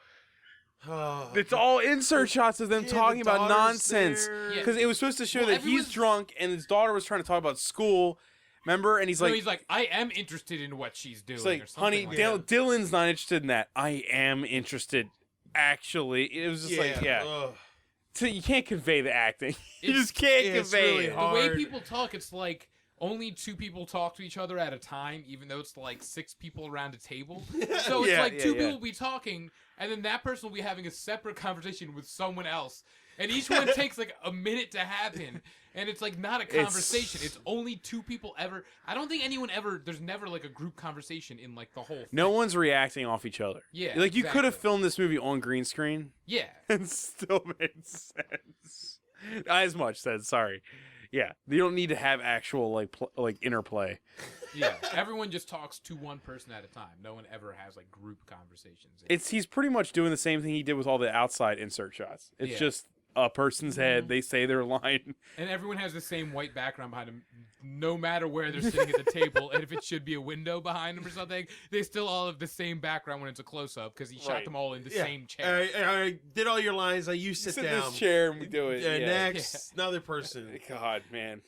Oh, it's all insert shots of them yeah, talking the about daughter's nonsense. there. Yeah. Because it was supposed to show Well, that he's everyone's- drunk and his daughter was trying to talk about school. Remember? And he's So like, he's like, I am interested in what she's doing. he's like, or something honey, like that. Dylan's not interested in that. I am interested. Actually, it was just like, yeah. ugh. So you can't convey the acting. You It's- just can't yeah, it's convey really it. The way hard. people talk, it's like only 2 people talk to each other at a time, even though it's like 6 people around a table. So it's Yeah, like yeah, 2 yeah. people will be talking, and then that person will be having a separate conversation with someone else. And each one takes like a minute to happen. And it's like not a conversation. It's only 2 people ever. I don't think anyone ever, there's never like a group conversation in like the whole thing. No one's reacting off each other. Yeah, Like you could have exactly. filmed this movie on green screen Yeah. and still made sense. Not as much sense, sorry. Yeah, you don't need to have actual like interplay. Yeah. Everyone just talks to one person at a time. No one ever has like group conversations. He's pretty much doing the same thing he did with all the outside insert shots. It's Yeah. just a person's head. They say their line. And everyone has the same white background behind them, no matter where they're sitting at the table. And if it should be a window behind them or something, they still all have the same background when it's a close-up because he shot Right. them all in the Yeah. same chair. All right, did all your lines. Now you sit in down. this chair and we do it. Yeah. Next, another person. God, man,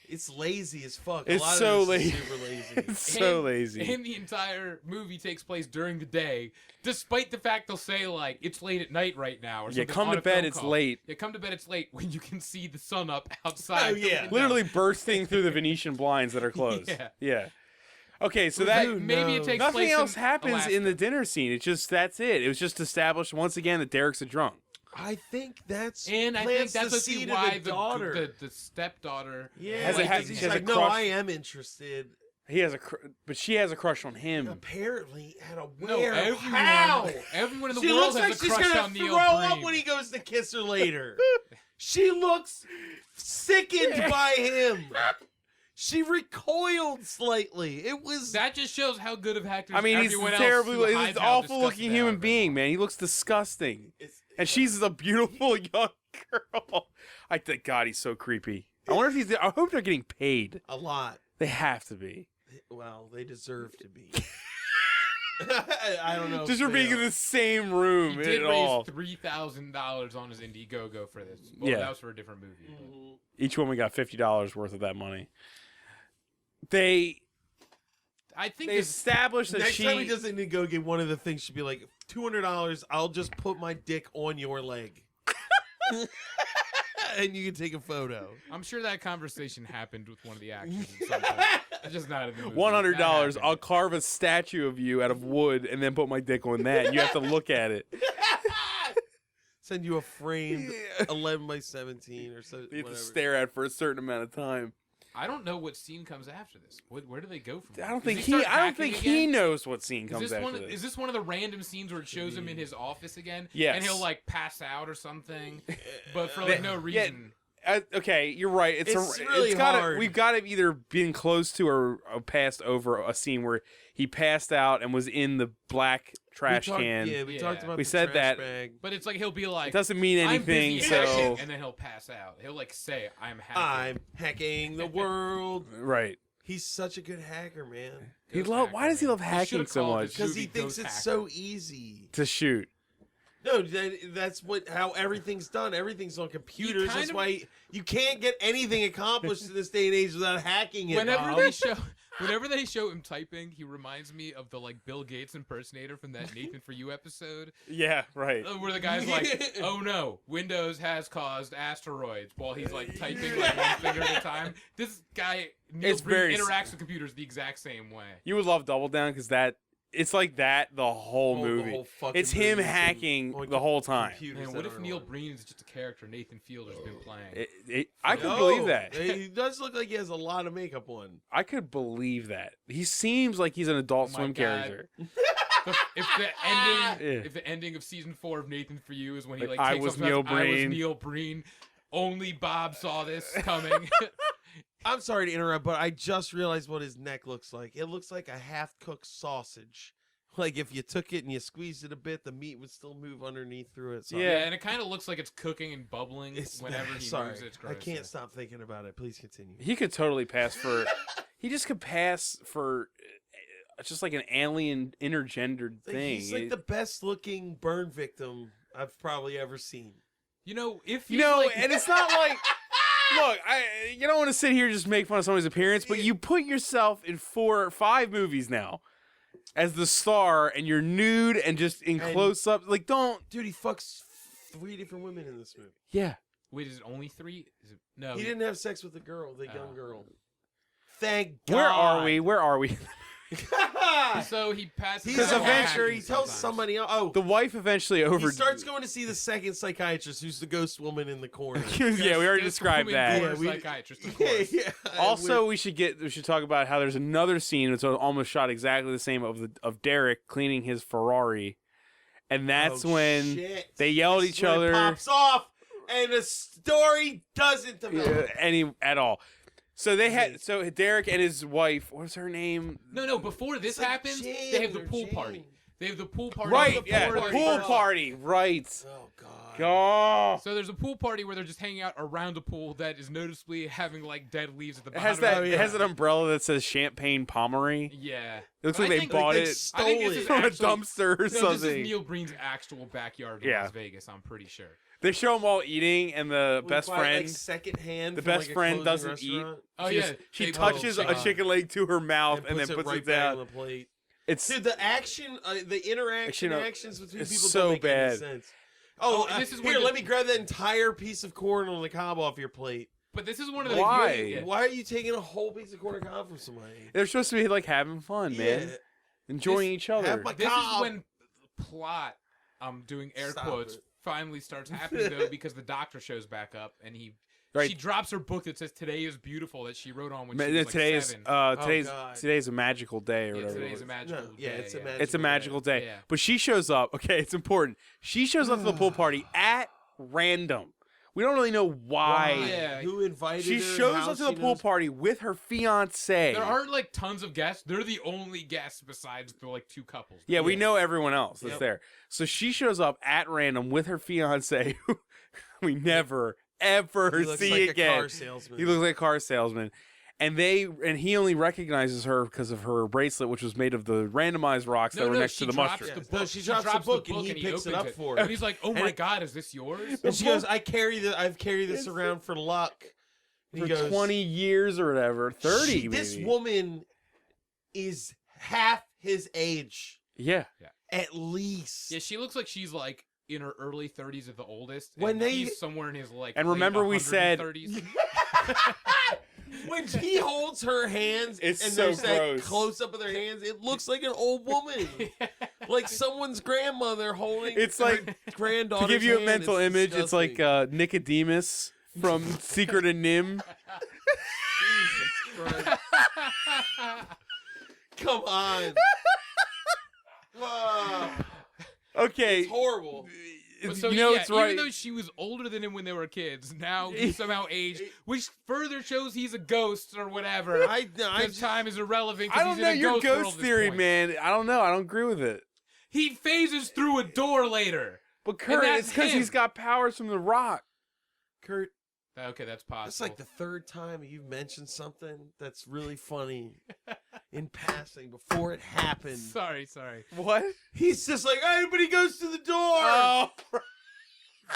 It's lazy as fuck. It's a lot so of this is lazy. super lazy. it's so And- lazy. And the entire movie takes place during the day, despite the fact they'll say, like, it's late at night right now. Or Yeah, something come on to a bed, film it's call. late. Yeah, come to bed, it's late when you can see the sun up outside. Oh, the yeah. window. Literally bursting through the Venetian blinds that are closed. Yeah. Okay, so that Who Maybe it knows? takes nothing place else in happens in the Alaska. dinner scene. It's just that's it. It was just established once again that Derek's a drunk. I think that's And I think plants that's the what's seed why of the daughter. the stepdaughter. yeah, Has a- like, has- 'cause he's has a like, no, crush- I am interested. He has but she has a crush on him. Apparently, at a No, where? everyone, How? everyone in the She world looks like has a she's crush gonna on Neil throw up Breen. when he goes to kiss her later. She looks sickened by him. She recoiled slightly. It was That just shows how good of actors I mean, he's everyone else terribly. who He's hides an how awful disgusted looking they human are. being, man. He looks disgusting, it's, and she's a beautiful young girl. I think God, he's so creepy. I wonder if he's. I hope they're getting paid. a lot. They have to be. Well, they deserve to be. I don't know. Just if for being in they- the same room He did at raise all. $3,000 on his Indiegogo for this. Well, Yeah. that was for a different movie. but- Mhm. Each one we got $50 worth of that money. They I think they this, established that Next time he she. does Indiegogo, one of the things should be like $200. I'll just put my dick on your leg, and you can take a photo. I'm sure that conversation happened with one of the actors at some point. It's just not in the movie. $100. That happened. I'll carve a statue of you out of wood and then put my dick on that. You have to look at it. Send you a framed 11 by 17 or so. You have to Whatever. stare at for a certain amount of time. I don't know what scene comes after this. Where do they go from? I don't Does think start I don't hacking think he again? knows what scene Is comes this after one? this. Is this one of the random scenes where it shows him in his office again? Yes. And he'll like pass out or something, but for They- like no yeah, reason. Okay, you're right. It's really gotta, hard. We've got to either been close to or passed over a scene where he passed out and was in the black trash can. Yeah, we Yeah. talked about We the said trash that. bag. But it's like he'll be like, It doesn't mean "I'm anything. busy So hacking," and then he'll pass out. He'll like say, "I'm hacking." I'm hacking the world. right. He's such a good hacker, man. He Ghost love. hacker, Why does he man. love They hacking should've so called much? this Because he movie thinks Ghost it's Hacker. so easy. To shoot. No, that's how everything's done. Everything's on computers. kind That's of- why you can't get anything accomplished in this day and age without hacking it. Whenever Bob. whenever they show him typing, he reminds me of the like Bill Gates impersonator from that Nathan For You episode, Yeah. Right. where the guy's like, "Oh no, Windows has caused asteroids," while he's like typing like one finger at a time. This guy Neil It's Breen very interacts with computers the exact same way. You would love Double Down because it's like that the whole movie. whole fucking It's him movie is hacking on the whole time. computers Man, that what if aren't Neil on. Breen is just a character Nathan Fielder's been playing? I could No, believe that. He does look like he has a lot of makeup on. I could believe that. He seems like he's an Adult Oh my Swim God. character. If the ending of season 4 of Nathan For You is when he Like, like I takes was off Neil I was Breen. Neil Breen. Only Bob saw this coming. I'm sorry to interrupt, but I just realized what his neck looks like. It looks like a half-cooked sausage. Like if you took it and you squeezed it a bit, the meat would still move underneath through it. So Yeah, and it kind of looks like it's cooking and bubbling it's whenever he sorry. moves it. It's I gross, can't yeah. stop thinking about it. Please continue. He could totally pass for. He just could pass for just like an alien intergendered Like, thing. he's like the best-looking burn victim I've probably ever seen. You know, if You he's know, like, and it's not like. Look, you don't want to sit here and just make fun of somebody's appearance, but you put yourself in 4 or 5 movies now as the star, and you're nude and just in And- close up. Like, don't. Dude, he fucks 3 different women in this movie. Yeah. wait, is it only 3? Is it no? He didn't have sex with the girl, the Oh. young girl. Thank God. Where are we? Where are we? So he passes. He's out a eventually- venture. He sometimes. tells somebody else. Oh, The wife eventually over. he starts going to see the second psychiatrist, who's the ghost woman in the corner. Yeah, we already Yes, described woman that. corner Yeah, we- psychiatrist, of Yeah, course. yeah. Also, we should talk about how there's another scene that's almost shot exactly the same of Derek cleaning his Ferrari, and that's when shit. they yell at This each is when it other. pops off, and the story doesn't develop. any at all. So Derek and his wife, what's her name? No. Before this It's like happens, Jane they have the or pool Jane. party. They have the pool party. Right, the yeah, pool party pool first. party, right. Oh God. Oh, So there's a pool party where they're just hanging out around a pool that is noticeably having like dead leaves at the it bottom. has that. of it. It has an umbrella that says Champagne Pommery. Yeah. It looks But like I they think, bought they it stole I think this it. is from a actually- dumpster or No, this is something. Neil Breen's actual backyard in Yeah. Las Vegas. I'm pretty sure. They show them all eating, and the We best buy, friend. like, second hand. the from, best like, a friend closing doesn't eat. restaurant Oh She yeah. just- she they- touches oh, a God. chicken leg to her mouth and then puts right it back down. on the plate. It's Dude, the action, the interaction Actually, no, actions between it's people so don't make any bad. sense. Oh, Oh, this is here, when let the- me grab that entire piece of corn on the cob off your plate. But this is one of the Why? Yeah. Why are you taking a whole piece of corn on the cob from somebody? they're supposed to be like having fun, man, enjoying each other. have my- This Cobb. is when plot, I'm doing air Stop quotes, it. finally starts happening though because the doctor shows back up and Right. she drops her book that says "Today is Beautiful" that she wrote on when she Ma- was like today's 7. God. today's a magical day or Yeah, whatever. it today's was. a magical No, yeah, day. it's a yeah. magical It's a magical day. Yeah. But she shows up. Okay, it's important. She shows up to the pool party at random. We don't really know why. Yeah. Who invited She her? shows how up to the she pool knows- party with her fiance. There aren't like tons of guests. They're the only guests besides the like 2 couples. Yeah, we Yeah. know everyone else that's Yep. there. So she shows up at random with her fiance, who we never ever He looks see like again. a car salesman. He looks like a car salesman. and he only recognizes her because of her bracelet, which was made of the randomized rocks that were next to the mushroom. She drops the book and he picks it up for her. And he's like, "Oh my God, is this yours?" And she goes, I've carried this around for luck. And For he goes, 20 years or whatever, 30 maybe. This woman is half his age. Yeah. At least. Yeah, she looks like she's like in her early 30s at the oldest. When he's somewhere in his like. And remember we said. When she holds her hands It's and so there's that gross. close up of their hands, it looks like an old woman. Like someone's grandmother holding It's her like, granddaughter's to give you a hand. mental It's image, it's like disgusting. Nicodemus from Secret of Nim. Come on. Ah, Okay. it's horrible. So you know yeah, it's right. even though she was older than him when they were kids, now he's somehow aged, which further shows he's a ghost or whatever. Because time is irrelevant. I don't know your ghost world at this theory, point. man. I don't know. I don't agree with it. He phases through a door later. But Kurt, that's it's because him. he's got powers from the rock. Kurt, Okay, that's possible. that's like the third time you've mentioned something that's really funny in passing before it happened. Sorry. What? He's just like, everybody goes to the door. Oh,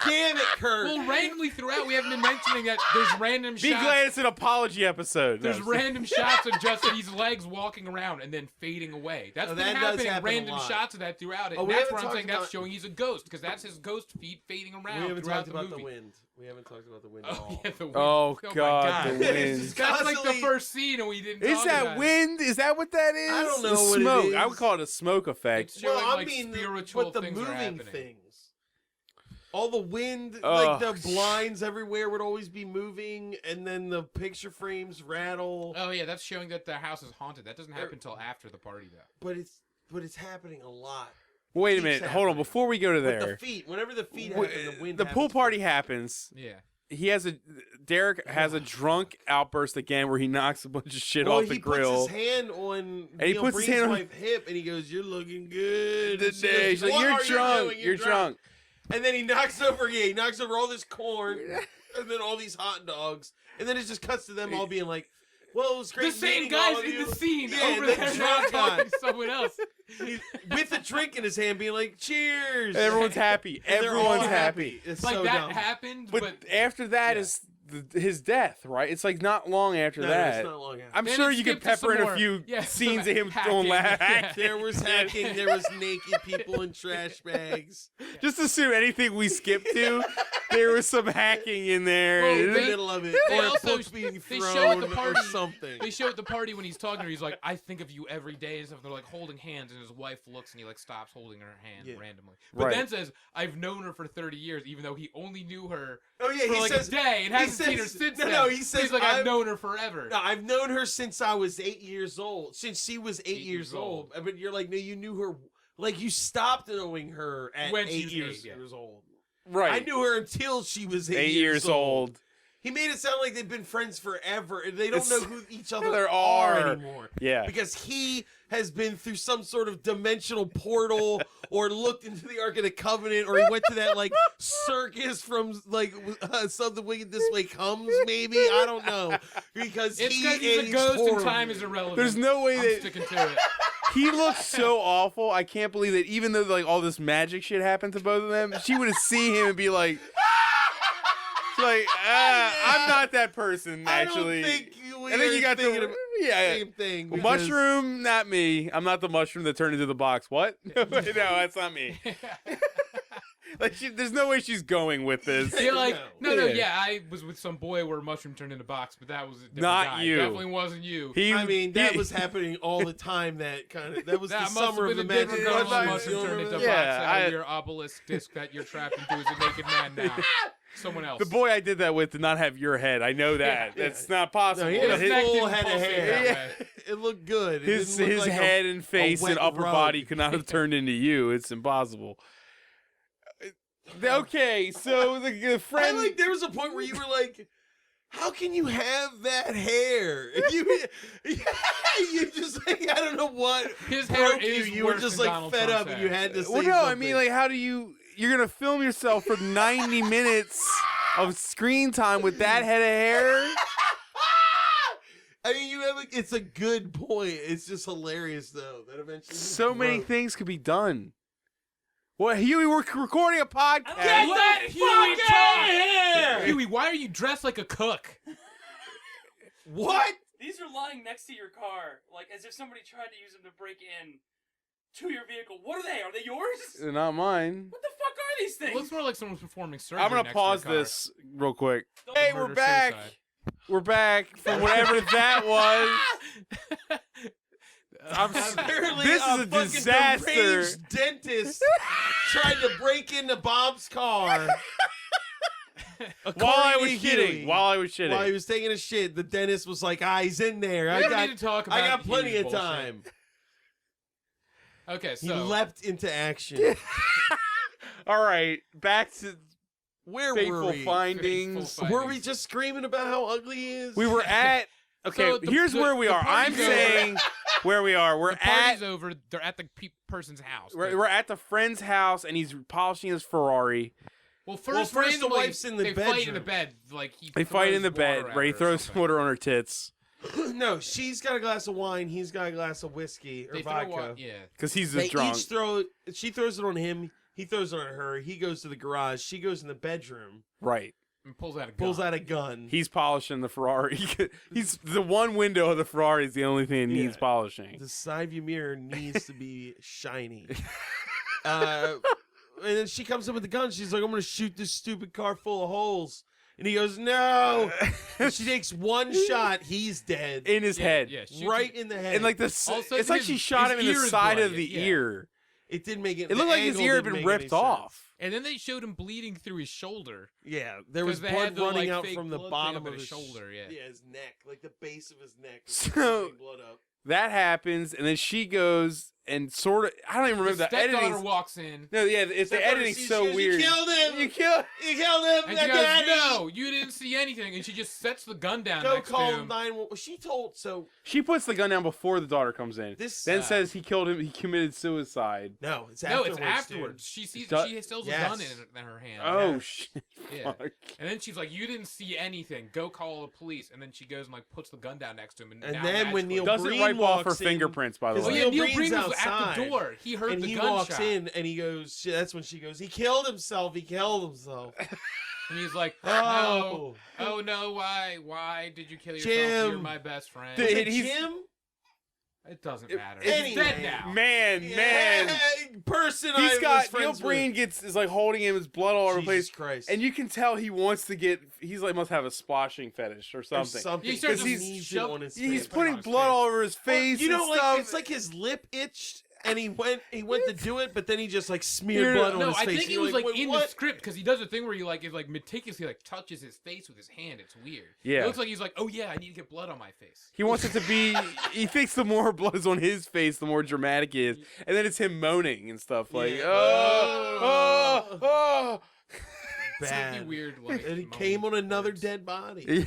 Damn it, Kurt. Well, randomly throughout, we haven't been mentioning that there's random be shots. glad it's an apology episode. There's No. random shots of just his legs walking around and then fading away. That's Oh, been that does happening. happen a Random lot. shots of that throughout it. Oh, And we that's haven't where I'm talked saying that's about- showing he's a ghost because that's his ghost feet fading We around haven't throughout talked the about movie. the wind. We haven't talked about the wind at Oh, all. yeah, the wind. Oh, my God, the It's wind. just That's like the constantly- first scene, and we didn't. Is talk that about it. wind? Is that what that is? I don't know The what it smoke. is. I would call it a smoke effect. It's showing Well, I like mean, spiritual but the things are moving happening. things. All the wind, Ugh. like the blinds everywhere would always be moving, and then the picture frames rattle. Oh yeah, that's showing that the house is haunted. That doesn't happen until after the party, though. But it's happening a lot. Wait a Keeps minute. Hold on. happening. Before we go to But there, the feet, whenever the feet w- happen, the wind. the pool happens party first. happens. Yeah. Derek has a drunk outburst again where he knocks a bunch of shit Well, off the grill. He puts his hand on And he Neil puts his Breen's hand on- wife's hip, and he goes, "You're looking good And she Today, goes, she's like, "What "You're are you drunk. doing? You're drunk." And then he knocks over all this corn, and then all these hot dogs, and then it just cuts to them all being like, "Well, it was great." The same meeting all guys of in you." the scene Yeah, over the there now drunk guy. talking to someone else. with a drink in his hand, being like, "Cheers!" Everyone's happy. And they're all Everyone's happy. It's Like so that dumb. happened, But after that yeah. is his death, right? It's like not long after No, that. it's not long after. I'm Then sure it you could skipped to pepper some in a more. few Yeah, scenes some of him hacking. going Yeah. There was hacking. There was naked people in trash bags. Just assume anything we skip to, there was some hacking in there. Well, In the They- middle of it, they or a also- book being they thrown show at the or party- something. They show at the party when he's talking to her, he's like, "I think of you every day," and stuff. They're like holding hands, and his wife looks, and he like stops holding her hand Yeah. randomly. But Right. then says, "I've known her for 30 years," even though he only knew her Oh yeah, for he like says. a day and he hasn't seen her says- since no, then. no, he So says, he's like, "I've known her forever." No, I've known her since I was 8 years old. Since she was 8 years old. But you're like, no, you knew her. Like you stopped knowing her at When she 8 was years, 8, yeah. years old. Right. I knew her until she was 8 years old. He made it sound like they've been friends forever, and they don't It's- know who each other there are are. anymore. Yeah. Because he has been through some sort of dimensional portal, or looked into the Ark of the Covenant, or he went to that like circus from like Something Wicked This Way Comes. Maybe I don't know, because It's he because he's a aged ghost and horribly. time is irrelevant. There's no way I'm that sticking to it. he looks so awful. I can't believe that even though like all this magic shit happened to both of them, she would have seen him and be like, I'm not that person actually. I don't think you. I think you got thinking the of yeah. same thing. Well, because- mushroom, not me. I'm not the mushroom that turned into the box. What? No, that's not me. Like, there's no way she's going with this. You're like, no, Yeah. yeah, I was with some boy where a mushroom turned into a box, but that was a different Not guy. you. Definitely wasn't you. I mean, that was happening all the time. That was That the must summer have of been the a different magic girl when a mushroom. mushroom You turned remember into a that? box Yeah, out of your obelisk disc that you're trapped into as a naked man now. Someone else. The boy I did that with did not have your head. I know that. Yeah. That's not possible. No, he had a His neck full didn't head of pulsate hair. that way. It looked good. It His didn't look like head and face wet and upper rug. body could not have turned into you. It's impossible. Okay, so the friend. There was a point where you were like, "How can you have that hair?" You just like, I don't know what His hair broke is you. You were worse just than like Donald fed Trump's up, and hair. you had to say Well, no, I something. mean, like, how do you're gonna film yourself for 90 minutes of screen time with that head of hair? I mean, it's a good point. It's just hilarious, though, that eventually. So many things could be done. Well, Huey, we're recording a podcast. Get that Huey here! talk! Huey, why are you dressed like a cook? What? These are lying next to your car, like as if somebody tried to use them to break in to your vehicle. What are they? Are they yours? They're not mine. What the fuck are these It things? looks more like someone's performing surgery. I'm gonna next pause to your car. this real quick. Don't Hey, Murder, we're back. suicide. We're back from whatever that was. Apparently, This is a fucking disaster. deranged dentist tried to break into Bob's car. While I According was to shitting. Huey, While I was shitting. While he was taking a shit, the dentist was like, he's in there. We don't need to talk about I got plenty Huey's of bullshit. time. Okay, He so leapt into action. All right, back to Where Fateful were we? Findings. Fateful Were we just screaming about how ugly he is? We were at. Okay, So the- here's the- where we the are. I'm party's over. saying where we are. We're the party's at. over. They're at the person's house. We're at the friend's house, and he's polishing his Ferrari. Well, first the randomly, wife's in the they fight in the bedroom. bed. Like They fight in the bed. Ray Ray throws water on her tits No, she's got a glass of wine. He's got a glass of whiskey or They throw vodka. yeah. because he's They a drunk. each throw it. She throws it on him. He throws it on her. He goes to the garage. She goes in the bedroom. Right. And pulls out a gun. Pulls out a gun. He's polishing the Ferrari. He's the one window of the Ferrari is the only thing that needs Yeah. polishing. The side view mirror needs to be shiny. And then she comes in with the gun. She's like, I'm going to shoot this stupid car full of holes. And he goes, no. And she takes one shot. He's dead. In his head. Yeah, shoots right him. in the head. And like the, All of a sudden it's like his- she shot his him in the ear is side of bloody, the yeah. ear. it didn't make it. It looked like his ear had been ripped off. And then they showed him bleeding through his shoulder. Yeah, there was 'Cause they blood had the, running like, out fake from the blood thing bottom up of his his shoulder, yeah. Yeah, his neck, like the base of his neck. Was So- blood up. That happens, and then she goes and sort of. I don't even remember The the editing. stepdaughter walks in. No, yeah, it's the Stepdaughter editing's sees so you, weird. You killed him. You killed. You killed him. And she goes, Daddy. no, you didn't see anything. And she just sets the gun down Go next to call him. 911. She told She puts the gun down before the daughter comes in. this. Then says he killed him. He committed suicide. No, it's No, afterwards. it's afterwards. She sees. Du- She still has Yes. a gun in her hand. Oh Yeah. shit! Yeah. Fuck. And then she's like, "You didn't see anything. Go call the police." And then she goes and like puts the gun down next to him. And And now then when magically- Neil Doesn't Breen wipe off her walks in, fingerprints, by the because oh way. yeah, Neil Neil Breen's Breen was at the outside, door. He heard and the he gunshot. walks in and he goes. That's when she goes. He killed himself. He killed himself. And he's like, Oh. oh no, why did you kill yourself? Jim. You're my best friend. Dude, Was it he's- Jim? It doesn't matter. Anyway. He's dead now. Man, Yeah, person. he's I got was Neil friends Breen with. is like holding him, his blood all over the place, Jesus Christ. and you can tell he wants to get. He's like must have a splashing fetish or Or something. something. He starts 'cause to he needs it shove- on his He's face. putting on his blood face. all over his face. You know, and like stuff. it's like his lip itched, and he went to do it, but then he just like smeared You're- blood on No, his I face. think he You're was like "Wait, in what?" the script because he does a thing where he like is like meticulously like touches his face with his hand. It's weird. Yeah. It looks like he's like, oh yeah, I need to get blood on my face. He wants it to be. He thinks the more blood is on his face, the more dramatic it is, and then it's him moaning and stuff like, Yeah. oh. It's gonna Bad. be weird. Like, And he moment came on another words. dead body.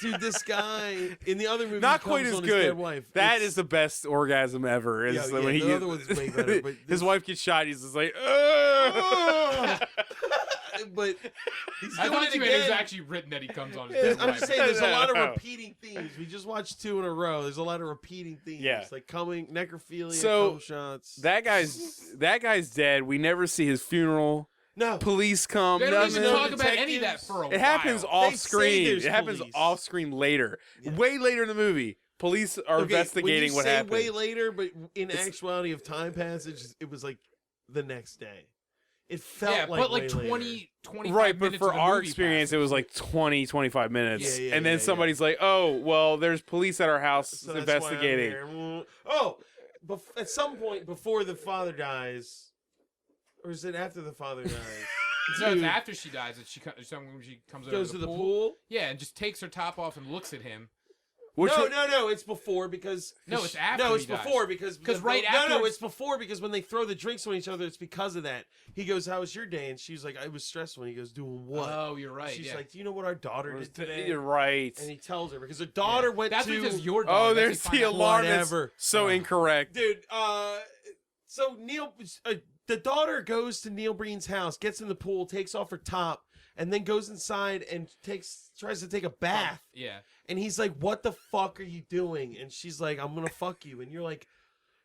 Dude, this guy in the other movie Not he quite comes as on his good. dead wife. That It's- is the best orgasm ever. Is Yeah, when yeah, he the gets, other one's way better, but his this- wife gets shot. He's just like, but he's I doing thought it you meant it was again. actually written that he comes on his dead I'm wife. just saying, there's a lot of No. repeating themes. We just watched 2 in a row. There's a lot of repeating themes. Yeah. Like coming, necrophilia, So, cum shots. that guy's dead. We never see his funeral. No. Police come. They don't nothing. even no talk about any of that detectives. for a while. It happens They off say screen. there's It happens police. off screen later. Yeah. Way later in the movie. Police are Okay, investigating when what you say happened. way later, but in It's- actuality of time passage, it was like the next day. It felt Yeah, like but like way later. 25 Right, but minutes for of the our movie experience, it was like 20, 25 minutes. Yeah, yeah, and then yeah, somebody's like, oh, well, there's police at our house So that's why I'm investigating. here. Oh, at some point before the father dies, or is it after the father dies? No, it's Dude after she dies that she comes over goes to the pool. Yeah, and just takes her top off and looks at him. Which No, it's before because No, it's after No, it's he dies. before because 'Cause right no, after- it's before because when they throw the drinks on each other, it's because of that. He goes, "How was your day?" And she's like, "I was stressful." And he goes, "Doing what?" Oh, you're right. She's yeah. like, "Do you know what our daughter did today?" You're right. And he tells her because her daughter went That's to because your daughter. Oh, that's there's how you the find out- alarm. That's Whatever. so incorrect. Dude. So Neil, the daughter goes to Neil Breen's house, gets in the pool, takes off her top, and then goes inside and tries to take a bath. Yeah. And he's like, what the fuck are you doing? And she's like, I'm gonna fuck you. And you're like,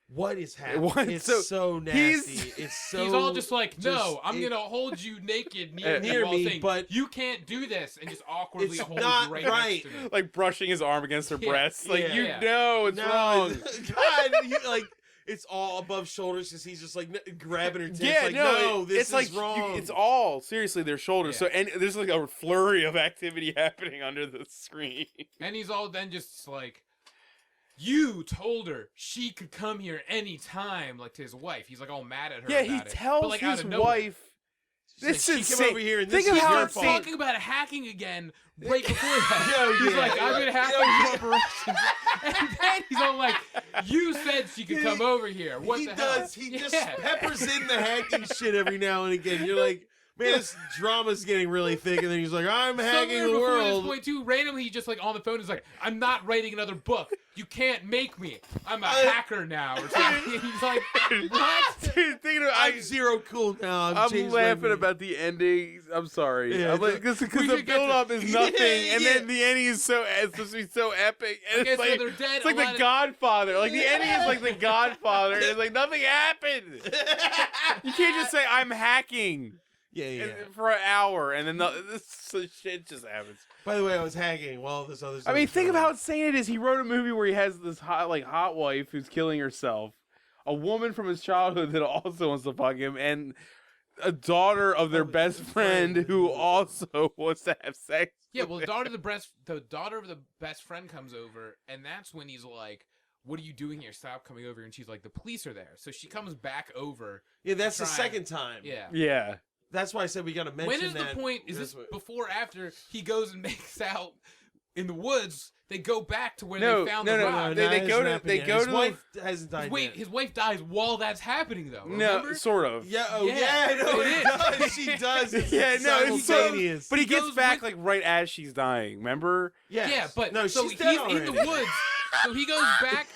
what is happening? What? It's So so nasty. It's so. He's all just like, no, just- I'm it- gonna hold you naked near Near you while me, saying, but- you can't do this, and just awkwardly It's hold not you right, right. next to me. like brushing his arm against her Yeah. breast. Like, you Yeah. know it's No, wrong. God, like it's all above shoulders because he's just like grabbing her tits. Yeah, like, no, this it's is like wrong. it's all seriously their shoulders. Yeah. So and there's like a flurry of activity happening under the screen. And he's all then just like, you told her she could come here anytime, like to his wife. He's like all mad at her. Yeah, he about it. tells But, like, out his of nowhere. wife. She's This like, is she came over here and Think this of is how your it's fault. Talking about hacking again right before that. Yo, He's yeah. like, I've been hacking corporations. And then he's all like, you said she could come over here. What he the does. hell? He just Yeah. peppers in the hacking shit every now and again. You're like, man, this drama's getting really thick. And then he's like, I'm hacking Somewhere the before world. this point too, randomly he just like on the phone is like, I'm not writing another book. You can't make me. I'm a hacker now or something. He's like, what? Dude, thinking of, I'm zero cool now. I'm changed my laughing name. about the ending. I'm sorry. Yeah, I'm like, because we the should get build up is nothing, and Yeah. then the ending is supposed to be so epic. And Okay, it's so like, they're dead. it's like a lot the of- Godfather. Like the ending is like the Godfather. And it's like nothing happened. You can't just say I'm hacking Yeah. for an hour, and then this shit just happens. By the way, I was hacking while this other stuff I mean, was think of going how on. insane it is. He wrote a movie where he has this hot wife who's killing herself, a woman from his childhood that also wants to fuck him, and a daughter of their best friend who also wants to have sex. Yeah, well, the daughter of the best friend comes over, and that's when he's like, what are you doing here? Stop coming over. And she's like, the police are there. So she comes back over. Yeah, that's the trying. second time. Yeah. Yeah. That's why I said we got to mention When is that. the point? Is That's this what- before or after he goes and makes out in the woods? They go back to where No, they found no, the no, rock. They that go hasn't to- happened they yet. go His to the- wife hasn't died Wait, yet. his wife dies while that's happening, though. No, Remember? sort of. Yeah, oh Yeah, yeah, no, it it is. does. She does. It's Yeah, no, it's so. simultaneous. But he He gets goes back with- like right as she's dying. Remember? Yes. Yeah, but no, so she's he's dead in the already. woods. So he goes back.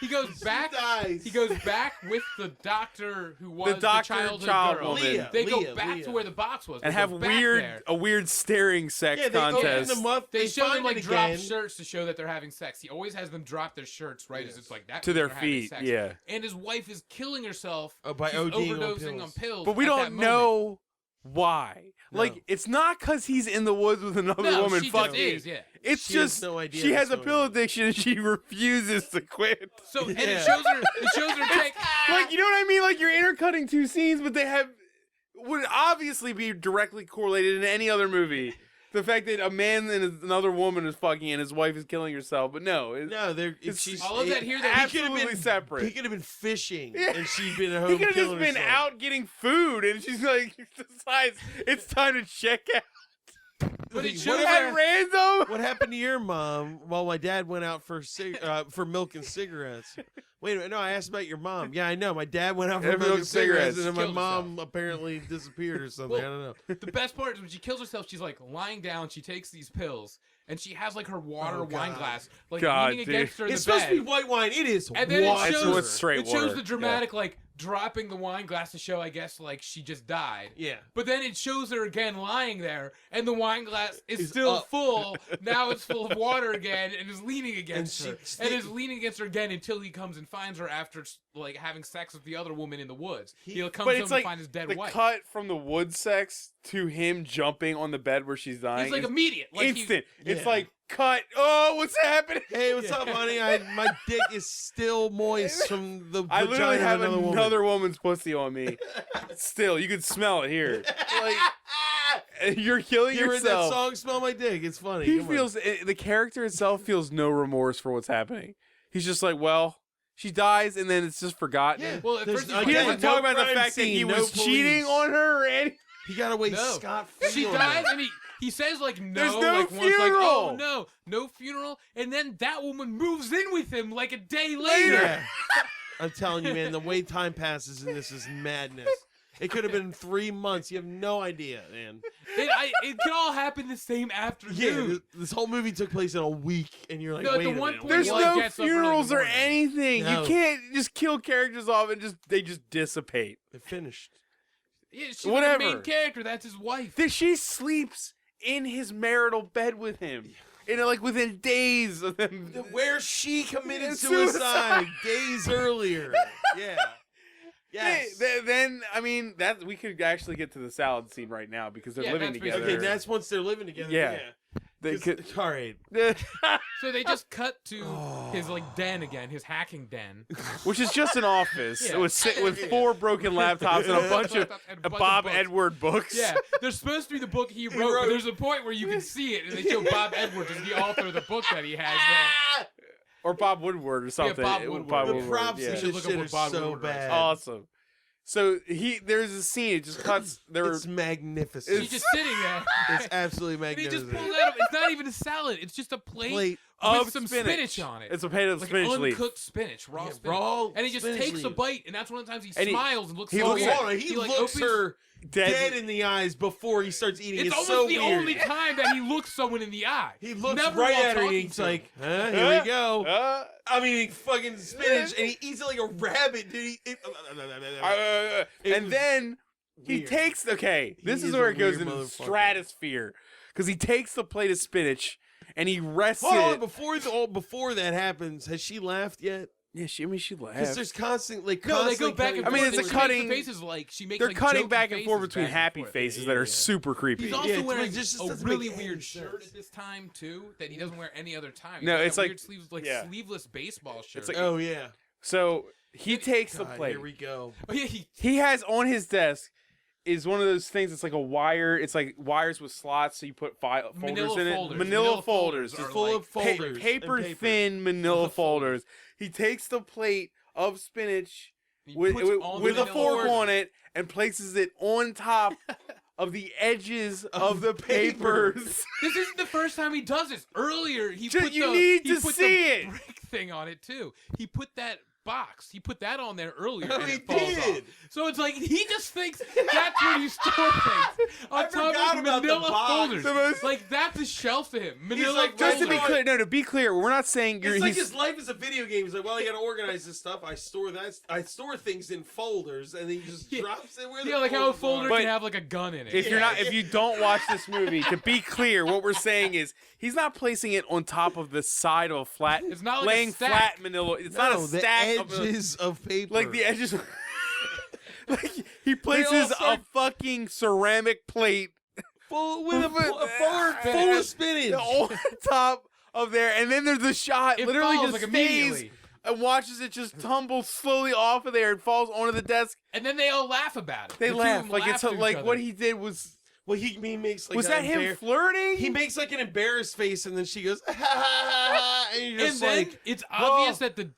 He goes back. dies. He goes back with the doctor who was the, doctor, childhood child girl. woman. Leah, They go Leah, back Leah. to where the box was. And They have go back there. a weird staring sex Yeah, they open contest. them up. They show them find like it drop again. shirts to show that they're having sex. He always has them drop their shirts right as it's like that To means their they're having feet, sex. yeah. And his wife is killing herself By She's ODing on overdosing pills. on pills. But we at that don't moment. know why. No. Like, it's not because he's in the woods with another No, woman she fucking. just is, yeah. It's She has just no idea she what's has a going pill on. addiction and she refuses to quit. So and Yeah. it shows her take. Like, you know what I mean? Like, you're intercutting two scenes, but they would obviously be directly correlated in any other movie. The fact that a man and another woman is fucking and his wife is killing herself, but no, No, they're It's she's all of that here that he could've absolutely been, separate. He could have been fishing, Yeah. and she'd been at home. he could have just killing been herself. out getting food, and she's like, decides it's time to check out. But it What shows happened- At random. What happened to your mom while my dad went out for for milk and cigarettes? Wait a minute, no, I asked about your mom. Yeah, I know. My dad went out for Yeah, milk and cigarettes, and then my Killed mom apparently disappeared or something. I don't know. The best part is when she kills herself, she's like lying down. She takes these pills, and she has like her water Oh, wine God. glass like God, leaning dude. against her in It's the supposed bed. to be white wine. It is And then water. it shows, It's straight it shows water. the dramatic like dropping the wine glass to show, I guess, like she just died. Yeah. But then it shows her again lying there, and the wine glass is Is still up. full. Now it's full of water again, and is leaning against And her, she- and is leaning against her again until he comes and finds her after like having sex with the other woman in the woods. He'll come But home it's and like find his dead the wife. cut from the wood sex to him jumping on the bed where she's dying. It's like is immediate, like instant. It's Yeah. like cut. Oh, what's happening? Hey, what's up, honey? My dick is still moist from the I vagina literally have of another another woman. woman's pussy on me. Still, you can smell it here. Like you're killing You ever heard that yourself. song, Smell My Dick? It's funny. He Come on. feels the character itself feels no remorse for what's happening. He's just like, well, she dies and then it's just forgotten. Yeah. Well, at There's- first he's I like, He Yeah, doesn't no talk about the crime fact that he scene, no was cheating police. on her or anything. He got away No. scot-free. She on dies, that. and he says like no, There's no like once, like oh funeral. no funeral, and then that woman moves in with him like a day later. Yeah. I'm telling you, man, the way time passes in this is madness. It could have been 3 months. You have no idea, man. It could all happen the same afternoon. Yeah, this whole movie took place in a week, and you're like, No, at wait the a one minute. point, There's Well, I no guess up early funerals in the or morning. anything. No. You can't just kill characters off and they just dissipate. It finished. Yeah, she's the Whatever. main character. That's his wife. That she sleeps in his marital bed with him. like within days of them. Where she committed Suicide. suicide days earlier. Yeah. Yes. Then I mean that we could actually get to the salad scene right now because they're living that's together. Okay, that's once they're living together. Yeah. Yeah. They could. All right. So they just cut to his den again, his hacking den. Which is just an office Yeah. with 4 broken laptops and a bunch of And a bunch of Bob books. Edward books. Yeah, there's supposed to be the book he wrote, but there's a point where you can see it, and they show Bob Edwards as the author of the book that he has there. Or Bob Woodward or something. Bob Woodward. The Woodward, props yeah. in You should this look up shit what are Bob so Woodward writes. bad. Awesome. So there's a scene. It just cuts. It's magnificent. He's just sitting there. It's absolutely And he magnificent. just pulls out. It's not even a salad. It's just a plate Plate with some spinach on it. It's a plate of like spinach leaf. uncooked spinach, raw Yeah, spinach. raw And he just spinach takes a leaf. bite, and that's one of the times he And he- smiles and looks he so looks weird. at- Hold on, he like, looks opens- her Dead. dead in the eyes before he starts eating. It's almost so the weird. only time that he looks someone in the eye. He looks Never right while at her and talking he's to like, huh, here we go. Uh, I'm eating fucking spinach and he eats it like a rabbit, dude. and was then he weird. takes. Okay, this He is is where a it goes weird into the motherfucker. stratosphere because he takes the plate of spinach and he rests Hold on, it. before that happens, has she laughed yet? Yeah, she Because laughed. there's constant, like, No, they constantly go back and cutting I mean, forth. it's a She makes cutting- the faces like she makes They're like cutting joking back and forth faces between back and happy forth. faces that are super creepy. He's also Yeah, it's wearing like, just a doesn't really make weird any shirt sense. at this time too that he doesn't wear any other time. No, He's got it's that like- weird sleeves, like yeah. sleeveless baseball shirt. like- Oh, yeah. So he takes the God, plate. here we go. oh yeah, he He has on his desk is one of those things. It's like a wire. It's like wires with slots, so you put folders Manila in it. folders. Manila folders, are just full like of folders. paper and paper. thin Manila folders. He takes the plate of spinach he with, puts on with the a Manila fork folder. on it and places it on top of the edges of the papers. This isn't the first time he does this. Earlier, he Just- put you the, need he to put see the it. brick thing on it too. He put that box. He put that on there earlier. Oh, and he it falls did. Off. So it's like he just thinks that's where you store things. On I top forgot of about the Manila box. folders. The most- Like that's a shelf to him. Manila like, Just to be Hold clear, on. no, to be clear, we're not saying you're. It's like he's- his life is a video game. He's like, well, I gotta organize this stuff. I store things in folders, and then he just Yeah. drops it where the Yeah, like how a folders folder are. But can have like a gun in it. If you're Yeah, not, if you don't watch this movie, to be clear, what we're saying is he's not placing it on top of the side of a flat. It's not like a laying stack. flat Manila. It's not a No, the stack of edges of paper. like the edges. Like he places start- a fucking ceramic plate full with a Full- fork full of spinach. on top of there, and then there's the shot. It literally falls, just like, stays immediately. and watches it just tumble slowly off of there and falls onto the desk. And then they all laugh about it. They The two laugh of them like it's laugh to each like other. what he did was. Well, he makes like Was an that him flirting? He makes like an embarrassed face, and then she goes, ha ha ha ha, and you're And just then like, it's obvious that the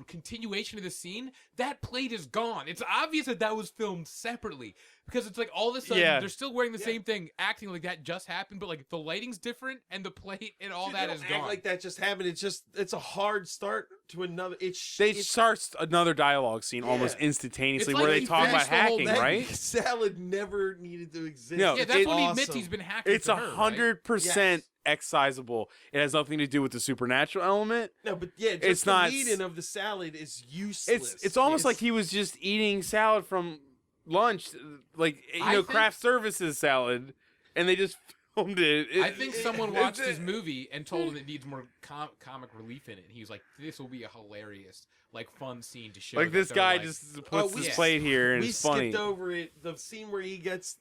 continuation of the scene, that plate is gone. It's obvious that that was filmed separately because it's like all of a sudden Yeah. they're still wearing the same thing, acting like that just happened, but like the lighting's different and the plate and all dude, that they is don't act gone. like that just happened. It's a hard start to another. They It's starts another dialogue scene almost Yeah. instantaneously It's where like they he talk about finished the whole hacking, thing. right? Salad never needed to exist. No, yeah, that's it- when he awesome. admits he's been hacking. It's for her, right? 100% excisable. It has nothing to do with the supernatural element. No, but yeah, just It's the not- lead-in of the salad is useless. It's almost like he was just eating salad from lunch, like I think- craft services salad, and they just filmed it. I think someone watched his movie and told him it needs more comic relief in it. And he was like, "This will be a hilarious, like, fun scene to show." like that this they're, guy like- just puts we- his yeah. plate here and we it's funny. skipped over it. The scene where he gets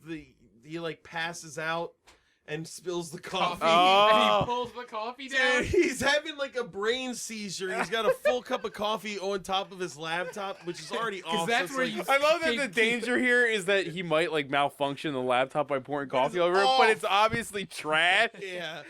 he like passes out and spills the coffee. coffee, and Oh. he pulls the coffee down. Dude, he's having like a brain seizure. He's got a full cup of coffee on top of his laptop, which is already off. that's so where it's you- I love that the Keep- danger here is that he might like malfunction the laptop by pouring coffee over it, off. but it's obviously trash. yeah.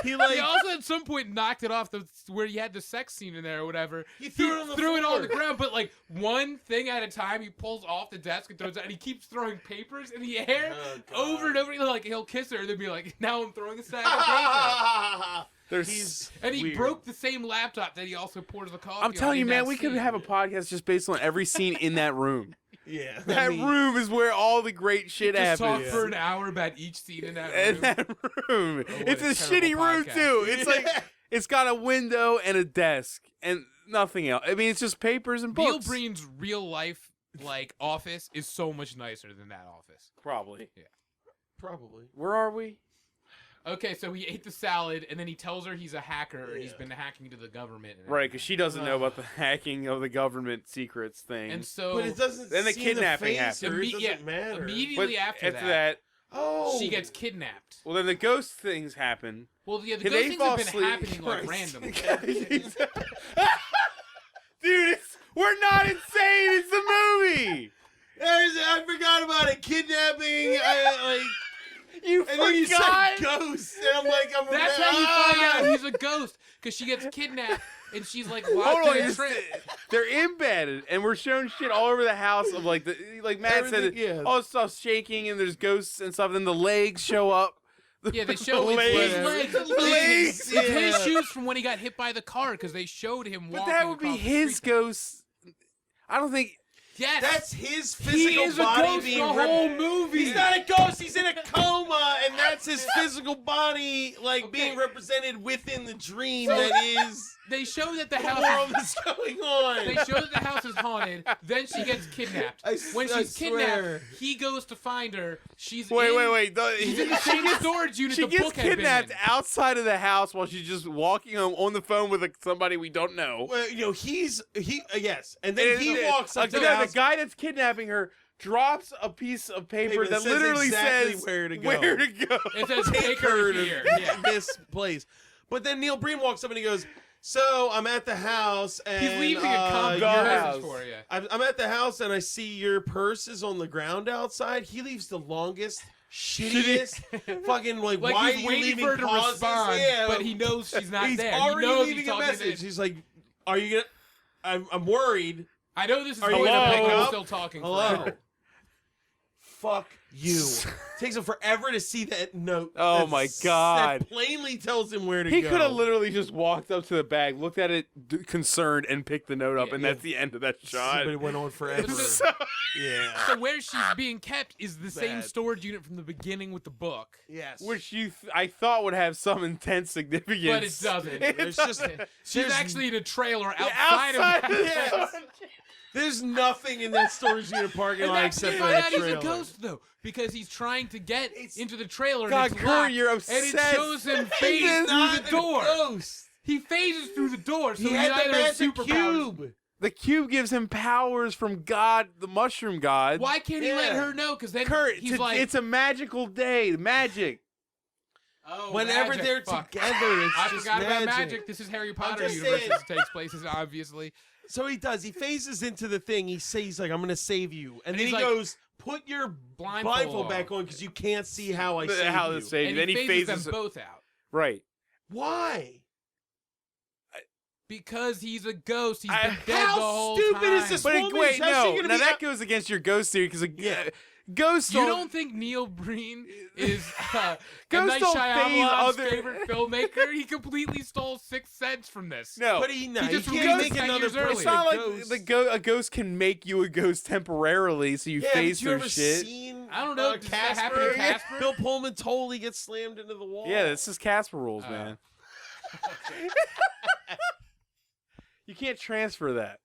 He like He also at some point knocked it off where you had the sex scene in there or whatever. He threw it on the threw it on floor. the ground, but like one thing at a time. He pulls off the desk and throws it, and he keeps throwing papers in the air Oh, God. over and over. Like he'll kiss her and then be like, "Now I'm throwing a stack of paper." There's He's And he weird. broke the same laptop that he also pours the coffee. I'm telling on you, in man, that we could scene. have a podcast just based on every scene in that room. yeah. I That mean, room is where all the great shit Just talk happens. for an hour about each scene in that In room. that room. what It's a a shitty terrible room podcast. too. It's like Yeah. it's got a window and a desk and nothing else. I mean, it's just papers and Neil books. Breen's real life like office is so much nicer than that office. Probably. Probably. Where are we? Okay, so he ate the salad, and then he tells her he's a hacker, and he's been hacking to the government. And Right, because she doesn't know about the hacking of the government secrets thing. And so But it doesn't. Then the see kidnapping face happens. or it Imme- yeah, doesn't matter. immediately But after after that, Oh, she gets kidnapped. well, then the ghost things happen. Well, yeah, the Did ghost they things fall have been asleep? happening like Christ. randomly. Dude, we're not insane. It's the movie. I forgot about it. Kidnapping. You And then you said forgot. ghost, and I'm like, That's how you find out he's a ghost, because she gets kidnapped, and she's like locked Hold in on, a trance. they're embedded, and we're showing shit all over the house of like Matt said, Everything, yeah. all the stuff's shaking, and there's ghosts and stuff. Then the legs show up. Yeah, they show The it's his legs. legs. The legs, It's his yeah. shoes from when he got hit by the car, because they showed him But walking that would be across the his street. ghost. I don't think. Yes, That's his he physical is a body ghost being the whole movie. He's not a ghost. He's in a coma, and that's his physical body, like being represented within the dream that is They show that the the house. world that's going on. They show that the house is haunted. Then she gets kidnapped. When I she's kidnapped, swear. he goes to find her. She's Wait. She's in the same storage unit She the gets book had been kidnapped in. outside of the house while she's just walking on the phone with somebody we don't know. Well, yes, and then he walks up to the the house. guy that's kidnapping her drops a piece of paper that says literally exactly says where to go. Where to go. It says take her here. Yeah. This place. But then Neil Breen walks up and he goes, "So I'm at the house, and He's leaving a comment your house. message for you. I'm at the house, and I see your purse is on the ground outside." He leaves the longest, shittiest, fucking like Like why are he's you waiting leaving for her to pauses? respond, Yeah, but he knows she's not he's there. already he knows leaving he's a talking message. to He's like, "Are you gonna? I'm worried. I know this is Are you going to gonna pick pick up. up? Still talking. Hello." forever. Fuck you. Takes him forever to see that note. Oh my God. That plainly tells him where to He go. could have literally just walked up to the bag, looked at it concerned, and picked the note up, Yeah, and yeah. that's the end of that shot. But it went on forever. So- Yeah. So where she's being kept is the same Bad. storage unit from the beginning with the book. Yes. Which I thought would have some intense significance. But it doesn't. There's just She's there's- actually in a trailer Yeah, outside of outside, that. yeah. There's nothing in that storage unit parking And lot that's except we for find that out he's trailer. a ghost though, because he's trying to get It's- into the trailer. God, and it's Kurt, locked, you're and it obsessed. shows him He's phase not through the a door. ghost. He phases through the door, so He he had the either has magic superpowers. cube. The cube gives him powers from God, the mushroom god. Why can't he let Yeah. her know? Because then Kurt, he's like, it's a magical day. Magic. oh, Whenever magic, they're fuck. together, it's I just forgot magic. about magic. This is Harry Potter just universe. saying. This takes place, obviously. So he does. He phases into the thing. He's like, "I'm gonna save you," and then he's he like, goes, "Put your Blindfold blindfold back on because you can't see how I save How you." to save you. And Then he he phases phases them both out. Right. Why? Because he's a ghost. He's been dead how the whole stupid time. is this But woman? wait, How's she no. gonna Now be that out- goes against your ghost theory because Yeah. ghosts You don't think Neil Breen is M. Ghosts Night don't phase Shyamalan's other- favorite filmmaker? He completely stole Sixth Sense from this. No. But he just can't released make 10 another years earlier. It's not like ghost. a ghost can make you a ghost temporarily, so you Yeah, phase but you their ever shit. seen? I don't know, does that happen in Casper? Bill Pullman totally gets slammed into the wall. Yeah, this is Casper rules, Oh. man. You can't transfer that.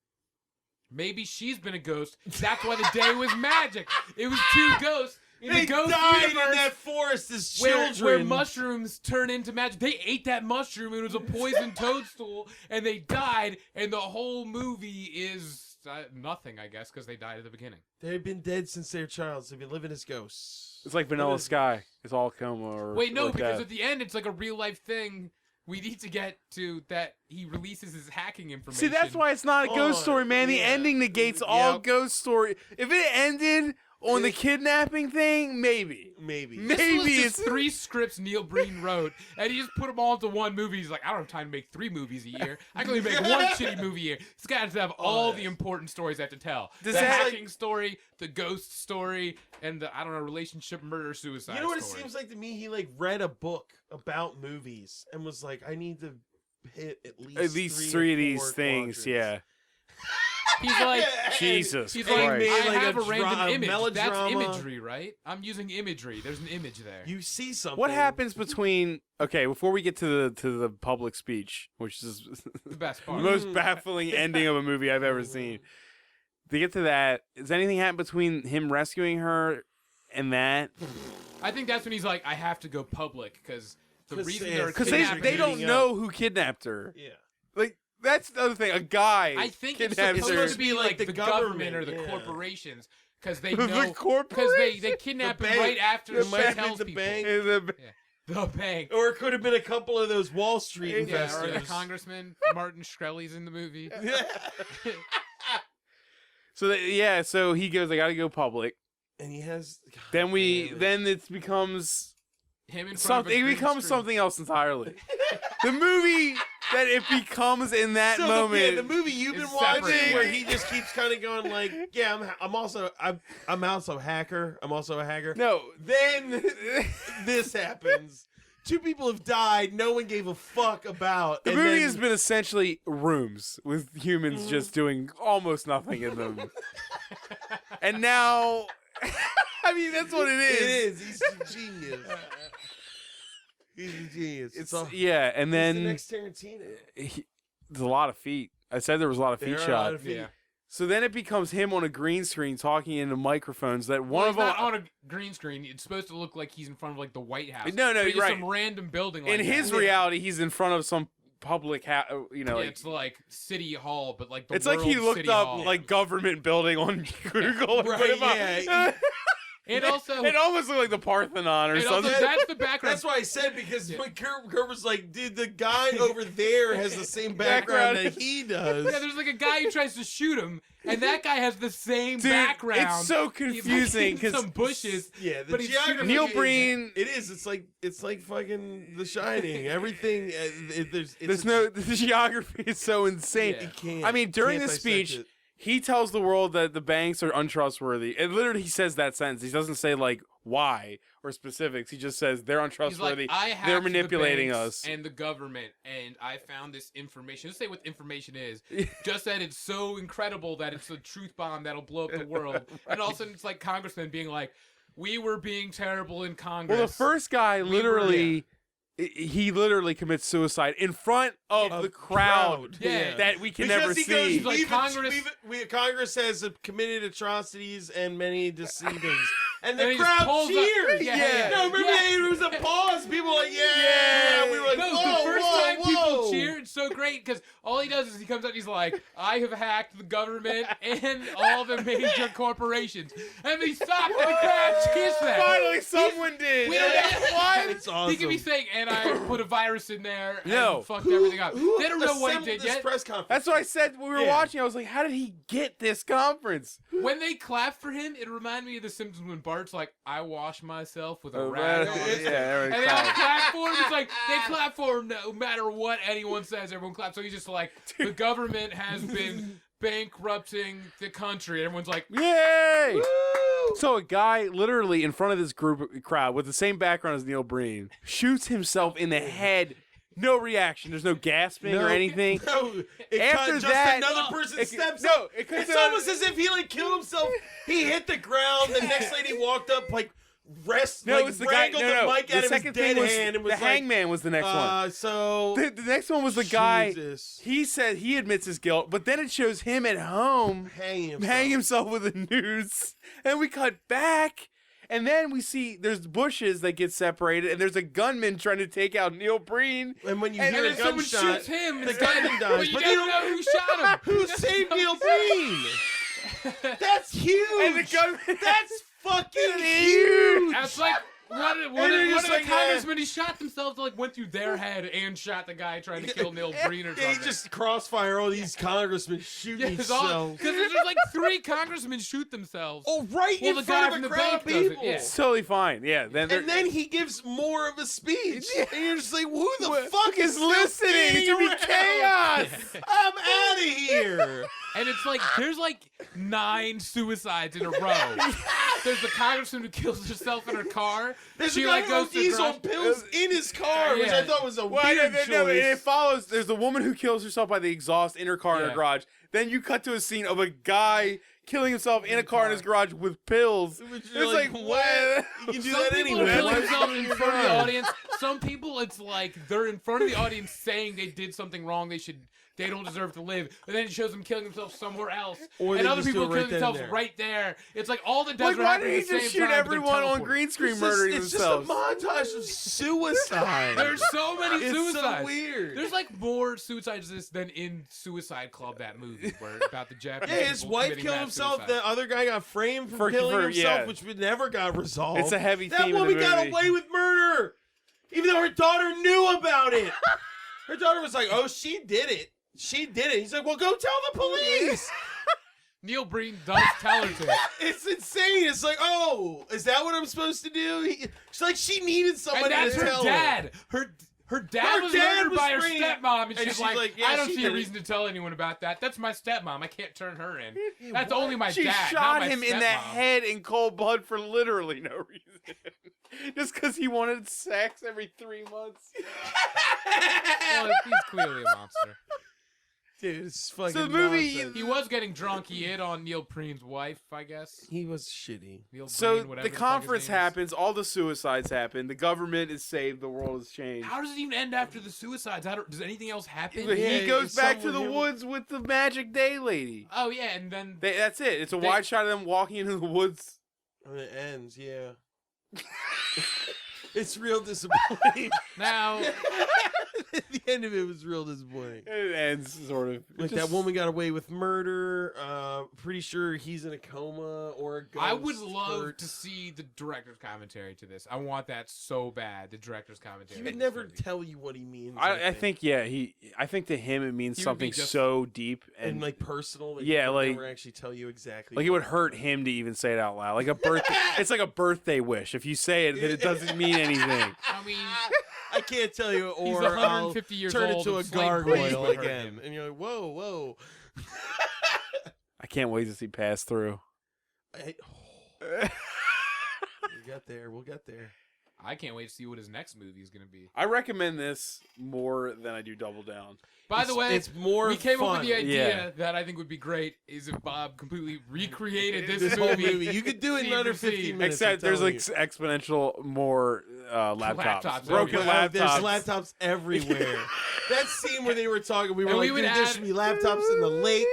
Maybe she's been a ghost. That's why the day was magic. It was two ghosts in They the ghost died universe in that forest as where children. mushrooms turn into magic. They ate that mushroom and it was a poison toadstool and they died and the whole movie is nothing, I guess, because they died at the beginning. They've been dead since their child. So they've been living as ghosts. It's like Vanilla Sky. It's all coma or Wait, no, or because death. at the end it's like a real life thing. We need to get to that he releases his hacking information. See, that's why it's not a ghost Oh, story, man. The yeah. ending negates all Yep. ghost story. If it ended on the kidnapping thing, maybe. Maybe. This was Maybe just it's 3 scripts Neil Breen wrote, and he just put them all into one movie. He's like, I don't have time to make 3 movies a year. I can only make one shitty movie a year. This guy has to have all the important stories I have to tell. Does the that- hacking story, the ghost story, and the, I don't know, relationship, murder, suicide You know what story. it seems like to me? He like read a book about movies and was like, I need to hit at least 3 of or these 4 things, quadrants. yeah. He's like, Jesus he's Christ. like, made, I like, have a a random dra- a image. That's melodrama. imagery, right? I'm using imagery. There's an image there. You see something. What happens between before we get to the public speech, which is the best the part. most baffling ending of a movie I've ever seen. To get to that, does anything happen between him rescuing her and that? I think that's when he's like, I have to go public because the 'Cause reason they- they're 'Cause kidnapping they don't meeting know who kidnapped her. Yeah. Like, that's the other thing. A guy I think it's kidnaps supposed her. to be like the government or the yeah. corporations because they The know corporation? they kidnap The him right bank. after It she might have been tells the people. bank. The bank. Or it could have been a couple of those Wall Street Yeah, or investors. the congressman Martin Shkreli's in the movie. So he goes, I gotta go public. And he has. God Then damn it. then it becomes Him in front something. of a It green becomes screen. something else entirely. The movie that it becomes in that So moment. the movie you've been is watching, separate. where he just keeps kind of going like, "Yeah, I'm also a hacker. I'm also a hacker." No, Then this happens. 2 people have died. No one gave a fuck about. the and movie then- has been essentially rooms with humans just doing almost nothing in them. And now, I mean, that's what it is. It is. He's a genius. He's a genius. It's all- yeah, and He's then the next Tarantino. there's a lot of feet. I said there was a lot of feet There are a shot. lot of feet. Yeah. So then it becomes him on a green screen talking into microphones that one Well, of he's them not on a green screen. It's supposed to look like he's in front of like the White House. No, But you're he's right. some random building. Like in his that. reality, he's in front of some public, Yeah, like it's like City Hall, but like the it's like he World looked City up Hall. like government building on Google and put Right, him up. yeah. And also, It almost looked like the Parthenon or and also something. that's the background. That's why I said, because Yeah. when Kurt was like, dude, the guy over there has the same background that he does. Yeah, there's like a guy who tries to shoot him, and that guy has the same Dude, background. it's so He's, like, confusing in because some bushes. Yeah, the But he's geography. shooting- Neil is- Breen- It is. It's like fucking The Shining. Everything. there's no the geography is so insane. Yeah. You can't. I mean, during can't the dissect speech, it. he tells the world that the banks are untrustworthy. And literally, he says that sentence. He doesn't say like why or specifics. He just says they're He's untrustworthy. like, I hacked They're manipulating the banks us. and the government, and I found this information. Let's say what information is. Just that it's so incredible that it's a truth bomb that'll blow up the world. And all of a sudden, it's like congressmen being like, "We were being terrible in Congress." Well, the first guy were- literally. He literally commits suicide in front of the crowd Yeah. that we can Because never he see. goes, Like Congress has committed atrocities and many deceivings, and the And he just crowd pulls up- cheered. Yeah. No, remember it was a pause. People were like, yeah. We were like, No, whoa, the first whoa, time whoa. people cheer, it's so great because all he does is he comes out and he's like, I have hacked the government and all the major corporations. And they stop and the crowd cheers that. Finally, someone did. We don't know what. It's awesome. He could be saying, and I put a virus in there and No. fucked everything up. Who They don't know what he assembled did this yet. press conference? That's what I said when we were Yeah. watching. I was like, how did he get this conference? When they clap for him, it reminded me of The Simpsons when Bart's like, I wash myself with a Oh, rag right. on. Yeah, And they all clap for him. It's like they clap for him no matter what anyone says. Everyone claps. So he's just like, the government has been bankrupting the country. Everyone's like, Yay! So a guy literally in front of this crowd with the same background as Neil Breen shoots himself in the head. No reaction. There's no gasping or anything. No, After just that- another person it- steps no, up. it comes It's out- almost as if he like killed himself. He hit the ground. The next lady walked up, like it's the guy. wrangled No, the mic the out of his second dead thing was hand and was the like, hangman was the next one. So The next one was the guy. Jesus. He said he admits his guilt, but then it shows him at home hang himself with a noose, and we cut back. And then we see there's bushes that get separated, and there's a gunman trying to take out Neil Breen. And when you And hear a and then someone gunshot, shoots him. the instead, gunman dies. But you But don't know who shot him. who saved Neil Breen? That's huge. And the gunman. That's fucking huge. That's like one you're of just the like, congressmen. He shot themselves, like went through their head and shot the guy trying to kill Neil Breen or Yeah, something. he just crossfire all these congressmen shooting themselves. Because there's just like 3 congressmen shoot themselves. Oh, right Well, in the front guy of from a the crowd bank of does it, people. yeah. It's totally fine. Yeah. Then And then he gives more of a speech. And you're just like, who the fuck is listening? listening? It should be chaos. I'm out of here. And it's like, there's like 9 suicides in a row. There's the congressman who kills herself in her car. There's she a guy like goes to the he's garage. on pills in his car, which I Yeah. thought was a Well, weird no, it choice. follows. There's the woman who kills herself by the exhaust in her car in her Yeah. garage. Then you cut to a scene of a guy killing himself in a car in his garage with pills. It's like what? You can do Some that people anyway. are killing Why themselves would you in do front of the that? audience. Some people, it's like they're in front of the audience saying they did something wrong. They don't deserve to live. And then it shows them killing themselves somewhere else. Or and they other just do people it right killing then themselves and there. right there. It's like all the deaths Like, are why happening did at he the same just shoot time, but they're everyone on teleporting. green screen It's murdering just themselves? a montage of suicide. There's so many It's suicides. so weird. There's like more suicides than in Suicide Club, that movie where about the Japanese. Yeah, his people wife committing killed mass himself. suicide. The other guy got framed for For- killing himself, yeah. which never got resolved. It's a heavy That theme of the woman got movie. away with murder, even though her daughter knew about it. Her daughter was like, "Oh, she did it. She did it." He's like, "Well, go tell the police." Neil Breen does tell her to. It's insane. It's like, "Oh, is that what I'm supposed to do?" She's like, she needed somebody And that's to her tell dad. Her dad Her was dad murdered was by her framed. stepmom, and And she's she's like, like, yeah, I don't she see a did it. reason to tell anyone about that. That's my stepmom. I can't turn her in. That's only my She dad, not shot my him in the stepmom. head in cold blood for literally no reason. Just because he wanted sex every 3 months. Well, he's clearly a monster. Dude, it's fucking So the movie- nonsense. He was getting drunk. He hit on Neil Breen's wife, I guess. He was shitty. Neil So Breen, whatever the fuck his conference name is. happens, all the suicides happen, the government is saved, the world has changed. How does it even end after the suicides? Does anything else happen? Yeah, He goes back to someone the him- woods with the magic day lady. Oh yeah, and then That's it. It's a wide shot of them walking into the woods. And it ends, yeah. It's real disappointing. now The end of it was real disappointing. It ends sort of. Like that woman got away with murder. Pretty sure he's in a coma or a ghost. I would love Kurt. to see the director's commentary to this. I want that so bad. The director's commentary. He to would this never movie. tell you what he means. I think I think to him it means He would something be just- and so deep and like personal. That Yeah, he would like- never actually tell you exactly. like it what would hurt him to even say it out loud. Like a birthday. It's like a birthday wish. If you say it, then it doesn't mean anything. I mean, I can't tell you, he's or 150 I'll years turn old. into a and slight breeze gargoyle would hurt again, him. and you're like, whoa, whoa. I can't wait to see Pass Through. We'll get there. We'll get there. I can't wait to see what his next movie is going to be. I recommend this more than I do Double Down. By the way, it's more we came up with the fun. idea Yeah. that I think would be great is if Bob completely recreated this, This whole movie. movie, you could do it in Scene under for 15 scene. minutes. Except I'm there's telling like exponential more laptops. Laptops Broken everywhere. There's laptops. laptops everywhere. That scene where they were talking, we were And like, we would dude, there add- should be laptops in the lake.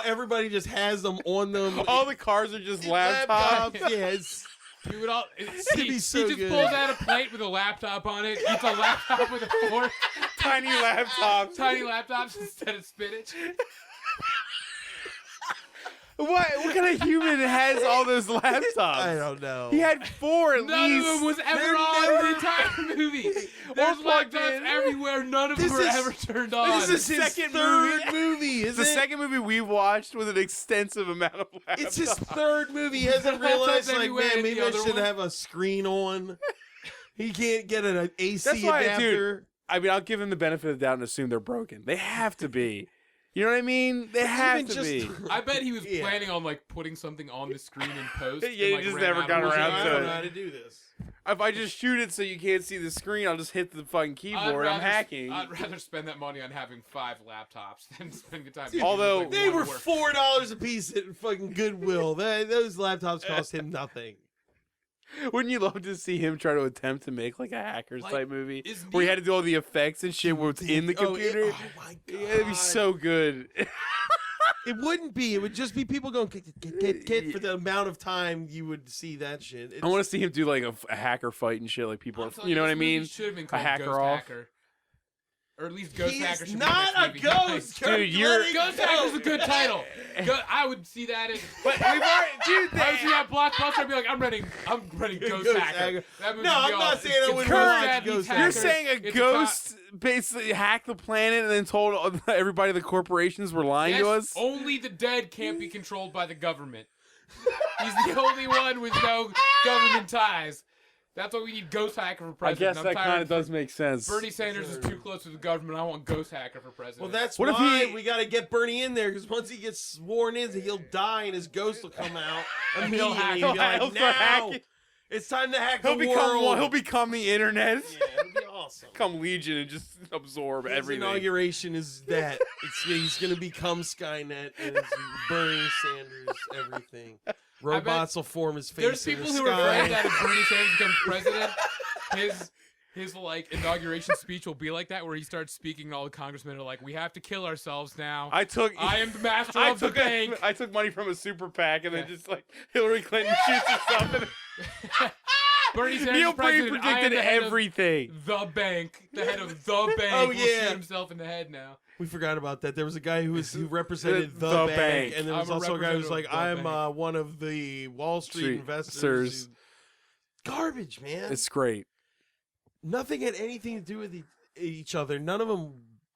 Everybody just has them on them. All the cars are just laptops. Yes. We would all. It'd He, be so he just good. pulls out a plate with a laptop on it. Eats a laptop with a fork. Tiny laptops. Tiny laptops instead of spinach. What kind of human has all those laptops? I don't know. He had 4 at None least. of them was ever They're on never- the entire movie. There's plugged laptops in. everywhere. None of them This were is- ever turned on. This is his second third movie, It's isn't the it? second movie we watched with an extensive amount of laptops. It's his third movie. He hasn't Laptops realized, like, everywhere man, in maybe the I other should one. have a screen on. He can't get an AC That's why, adapter. dude. I mean, I'll give them the benefit of the doubt and assume they're broken. They have to be. You know what I mean? They have Even to be. I bet he was Yeah. planning on like putting something on the screen in post. Yeah, and, he like, just ran never out got of around time. I to don't it. know how to do this. If I just shoot it so you can't see the screen, I'll just hit the fucking keyboard. I'm hacking. I'd rather spend that money on having 5 laptops than spend good time. Although- like, They one were work. $4 a piece at fucking Goodwill. Those laptops cost him nothing. Wouldn't you love to see him try to attempt to make like a hackers Like, type movie is where he Neil- had to do all the effects and shit where it's in the computer? Oh my god! Yeah, it'd be so good. It wouldn't be. It would just be people going get for the amount of time you would see that shit. I want to see him do like a hacker fight and shit. Like people, I'm are, telling you know what I this movie mean? Should have been A called hacker Ghost off. Hacker. Or at least Ghost He's Hacker should not be a the next movie. ghost. Dude, Kurt, you're- let it Ghost go. Hacker's a good title. I would see that in. But we've already, dude. I would see that blockbuster. I'd be like, I'm running Ghost Ghost Hacker. Hacker. That movie No, would be I'm not awesome. saying I It's wouldn't Kurt watch Bad Ghost meets Hacker. You're Hacker. saying a It's ghost basically hacked the planet and then told everybody the corporations were lying Yes, to us? only the dead can't be controlled by the government. He's the only one with no government ties. That's why we need Ghost Hacker for I president. guess I'm that tired kind of does make sense. Bernie Sanders is too close to the government. I want Ghost Hacker for president. Well, that's What if why he- we got to get Bernie in there, because once he gets sworn in, he'll die and his ghost will come out immediately. hack- He'll be he'll like, start now hacking. it's time to hack He'll the become world. he'll become the internet. Yeah, it'll be awesome. awesome. come Legion and just absorb His everything. inauguration is that. He's going to become Skynet and it's Bernie Sanders, everything. Robots will form his face There's in people the who are afraid sky. that if Bernie Sanders becomes president, his like inauguration speech will be like that, where he starts speaking and all the congressmen are like, "We have to kill ourselves now. I am the master of the bank." I took money from a super PAC and then just like Hillary Clinton shoots herself. And Bernie Sanders Neil is Breen president. I am predicted the head of everything. the bank, the head of the bank. Oh, will yeah. shoot himself in the head now. We forgot about that. There was a guy who represented The the bank. bank, and there was I'm a also a guy who was like, representative of the "I'm one of the Wall Street Street investors." sirs. Garbage, man. It's great. Nothing had anything to do with each other. None of them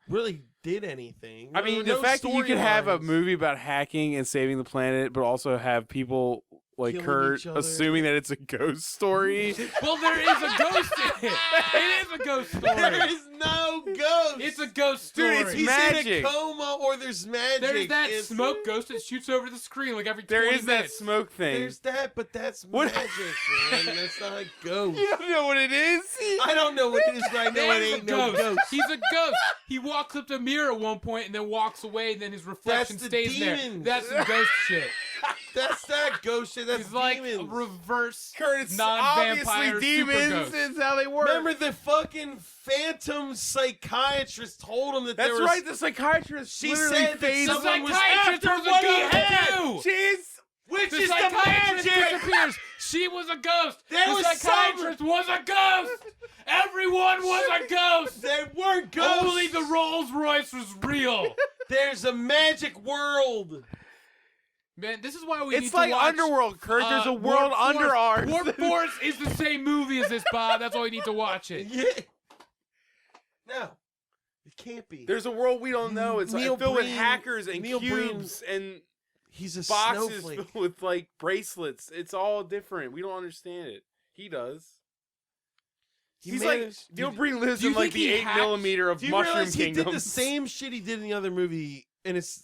really did anything. I mean, the No fact that you could have a storylines. movie about hacking and saving the planet, but also have people like Killing Kurt each other. assuming that it's a ghost story. Well, there is a ghost in it. It is a ghost story. There is no ghost. It's a ghost story. Dude, it's He's in magic. a coma, or there's magic. There's that It's- smoke ghost that shoots over the screen like every 20 There is that minutes. smoke thing. There's that, but that's What- magic, man. That's not a ghost. You don't know what it is? I don't know what it is, but I know it There's a ain't no ghost. He's a ghost. He walks up to a mirror at one point and then walks away, and then his reflection That's the stays demons. there. That's some ghost shit. That's not ghost shit. That's He's like a demons. reverse Kurt, it's non-vampire obviously super demons. ghost. It's how they work. Remember the fucking phantom psychiatrist told him that That's there was... right. The psychiatrist She literally said that fades. The someone was psychiatrist after was a what he ghost had. too. She's Which The is the psychiatrist magic. disappears. She was a ghost. There the was psychiatrist was a ghost. Everyone was a ghost. They were ghosts. Only the Rolls Royce was real. There's a magic world. Man, this is why we need it's to like watch, Underworld, Kurt. There's a Warp world Force. under ours. Warp Force is the same movie as this, Bob. That's why we need to watch it. Yeah. No, it can't be. There's a world we don't know. It's Neil filled with Breen- hackers and Neil Breen- cubes and He's a boxes snowflake. filled with like bracelets. It's all different. We don't understand it. He does. He's like managed- Neil Breen lives do you in like think the he 8 hacked- millimeter of Do you Mushroom realize he Kingdom. did the same shit he did in the other movie, and it's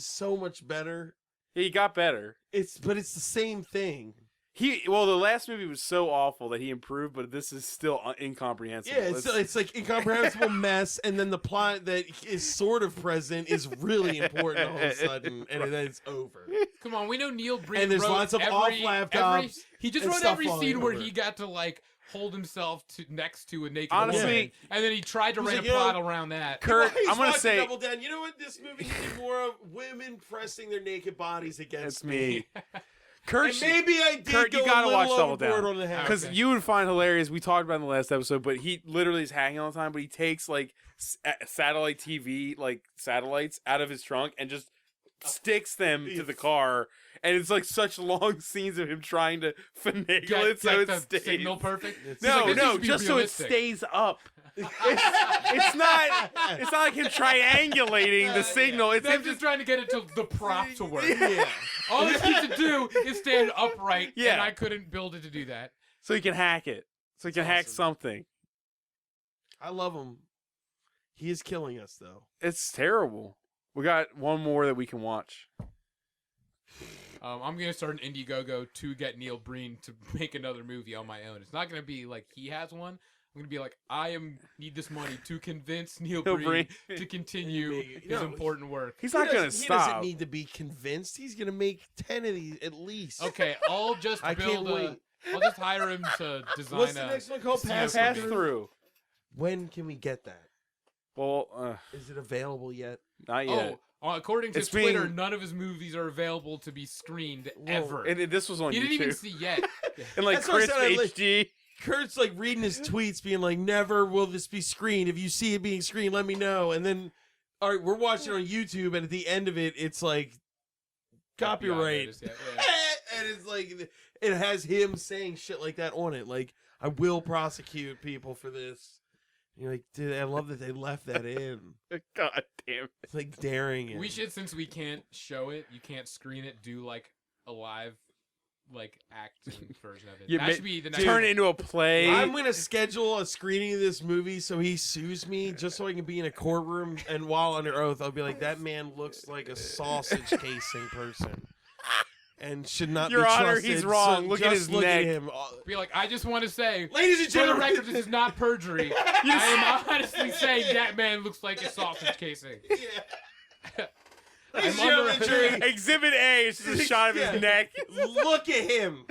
so much better. He got better. It's the same thing. The last movie was so awful that he improved, but this is still incomprehensible. Yeah, it's like incomprehensible mess, and then the plot that is sort of present is really important all of a sudden, and then it's over. Come on, we know Neil Breen And there's wrote lots of every, off laptops he just and wrote stuff every falling scene where over. he got to like hold himself next to a naked Honestly, woman, and then he tried to He's write like, a you know, plot around that. Kurt, He's I'm gonna watching say Double Down. You know what this movie needed more of? Women pressing their naked bodies against it's me. And Kurt, maybe I did Kurt, go you gotta a watch little Double overboard Down. on the half. because Okay. you would find hilarious. We talked about it in the last episode, but he literally is hacking all the time. But he takes like satellite TV, like satellites, out of his trunk and just sticks them to the car. And it's like such long scenes of him trying to finagle it so it the stays. signal perfect. He's No, like, this no, needs to be just realistic. so it stays up. It's not like him triangulating the signal. It's I'm him just trying to get it to the prop to work. Yeah. All he needs to do is stand upright, Yeah. and I couldn't build it to do that. so he can hack it. So he can hack awesome. something. I love him. He is killing us, though. It's terrible. We got one more that we can watch. I'm gonna start an Indiegogo to get Neil Breen to make another movie on my own. It's not gonna be like he has one. I'm gonna be like, need this money to convince Neil Neil Breen Breen. to continue Maybe. his No, important work. He's not going to He doesn't stop. need to be convinced. He's gonna make 10 of these at least. Okay, I'll just I can't build wait. I'll just hire him to design What's the a. next one called? Pass Pass Pass Through? through. When can we get that? Well, Is it available yet? not yet. According to It's Twitter, being- none of his movies are available to be screened Whoa. ever. And this was on He YouTube. didn't even see yet. And like That's what I crisp said, I like- HD. Kurt's like reading his tweets, being like, "Never will this be screened. If you see it being screened, let me know." And then, all right, we're watching it on YouTube, and at the end of it, it's like copyright, notice, yeah. and it's like it has him saying shit like that on it. Like, I will prosecute people for this. And you're like, dude, I love that they left that in. God damn it. It's like daring it. We should, since we can't show it, you can't screen it, do like a live, like acting version of it. You That ma- should be the next. Turn it into a play. I'm gonna schedule a screening of this movie so he sues me just so I can be in a courtroom, and while under oath I'll be like, that man looks like a sausage casing person. and should not Your be Honor, trusted. he's wrong. So Look at just his look neck. At him. Be like, I just want to say, Ladies and for the gentlemen, record, this is not perjury. I am honestly saying that man looks like a sausage casing. Ladies and I'm gentlemen, under- jury, Exhibit A is just a shot of his neck. look at him.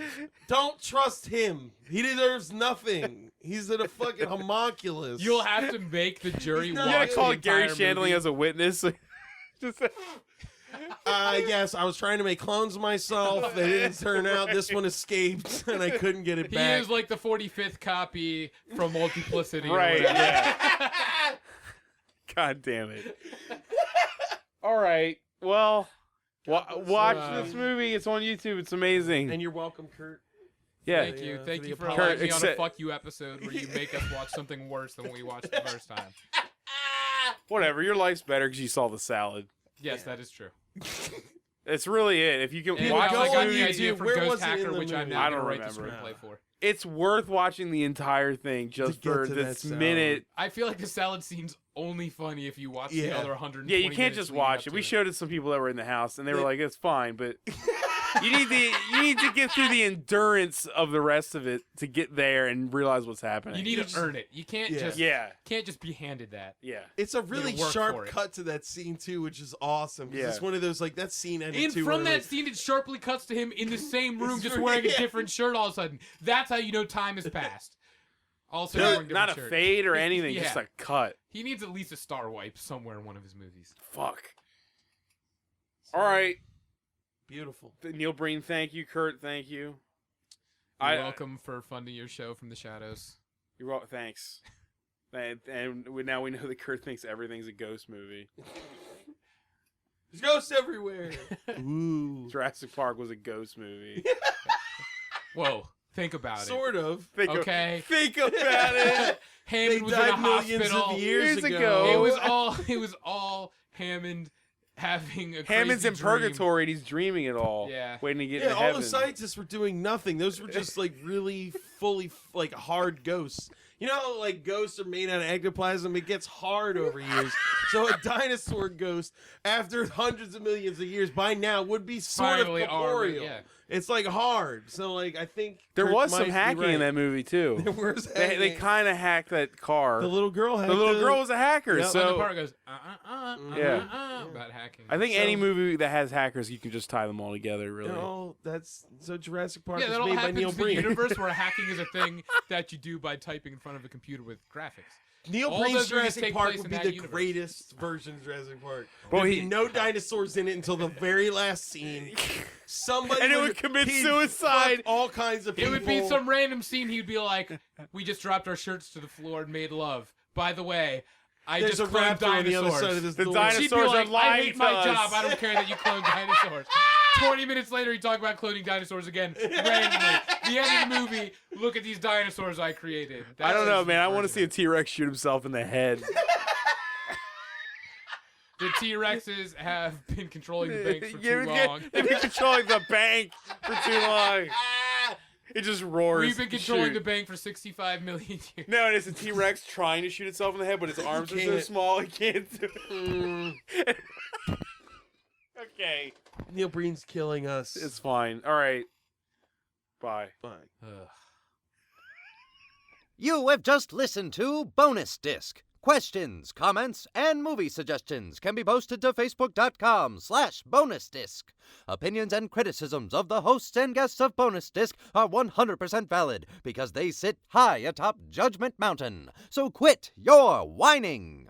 Don't trust him. He deserves nothing. He's a fucking homunculus. You'll have to make the jury You watch You gotta the call Gary entire Shandling movie. as a witness. Just Yes, I was trying to make clones of myself. They didn't turn out. This one escaped, and I couldn't get it He back. is like the 45th copy from Multiplicity. or right. whatever. Yeah. God damn it. All right. Well, watch this movie. It's on YouTube. It's amazing. And you're welcome, Kurt. Yeah. Thank you. for Thank the you for apology. allowing me on a Except- fuck you episode where you make us watch something worse than what we watched the first time. Whatever. Your life's better because you saw the salad. Yes, that is true. That's really it. If you can And watch go I this got on the movie, idea YouTube. for Where Ghost was it in Hacker, the which I'm movie? now I going to don't write the remember. screenplay for. it's worth watching the entire thing just get for to this that salad. minute. I feel like the salad scene's only funny if you watch the Yeah. other 120 Yeah, you can't minutes just leading watch up it. to We showed it to some people that were in the house, and they were Yeah. like, "It's fine," but you need to get through the endurance of the rest of it to get there and realize what's happening. You need to earn it. You can't Yeah. just be handed that. Yeah. It's a really work for sharp it. cut to that scene too, which is awesome. 'Cause Yeah. it's one of those like that scene ended And too. from where, that like, scene, it sharply cuts to him in the same room, It's just very- wearing a yeah. different shirt all of a sudden. That's how you know time has passed. Also, No, wearing not a different shirt. fade or anything, Yeah. just a cut. He needs at least a star wipe somewhere in one of his movies. Fuck. All right, beautiful. Neil Breen, thank you. Kurt, thank you. You're welcome for funding your show from the shadows. You're welcome. Thanks. And now we know that Kurt thinks everything's a ghost movie. There's ghosts everywhere. Ooh. Jurassic Park was a ghost movie. Whoa, think about Sort of. Think Okay. Think about it. Hammond They was in a died millions hospital. of years ago. ago. It was all Hammond having a Hammond's crazy in dream. purgatory and he's dreaming it all. Yeah. Waiting to get Yeah, into all heaven. the scientists were doing nothing. Those were just like really fully like hard ghosts. You know, how, like ghosts are made out of ectoplasm. It gets hard over years. So a dinosaur ghost, after hundreds of millions of years, by now would be sort Finally of are, corporeal. yeah. It's like hard. So like I think There Kurt was might some be hacking right. in that movie too. There was They hacking. kind of hacked that car. The little girl had The little girl was a hacker. Yep. So the So part goes Yeah. about hacking. I think So- any movie that has hackers, you can just tie them all together. Really. that's so Jurassic Park Yeah, was that all made by happens Neil in the Breen. universe where hacking is a thing that you do by typing in front of a computer with graphics. Neil All Breen's those movies Jurassic take Park place would in be that the universe. greatest version of Jurassic Park. Well, There'd he- be no dinosaurs in it until the very last scene. Somebody And it would commit he'd suicide. fuck all kinds of It people. would be some random scene. He'd be like, "We just dropped our shirts to the floor and made love. By the way, I There's just a cloned raptor on the other dinosaurs." side of this The door. dinosaur- She'd be Dinosaurs are like, "I lying hate to my us." job. I don't care that you clone dinosaurs." 20 minutes later, he talk about cloning dinosaurs again randomly. The end of the movie. Look at these dinosaurs I created. I don't know, That's man. I his want to see a version. T-Rex shoot himself in the head. The T-Rexes have been controlling the bank for too long. They've been controlling the bank for too long. It just roars. We've been controlling Shoot. the bank for 65 million years. No, and it's a T-Rex trying to shoot itself in the head, but its arms are so can't. small it can't do it. Okay. Neil Breen's killing us. It's fine. All right. Bye. fine. Ugh. You have just listened to Bonus Disc. Questions, comments, and movie suggestions can be posted to facebook.com/bonusdisc. Opinions and criticisms of the hosts and guests of Bonus Disc are 100% valid because they sit high atop Judgment Mountain. So quit your whining.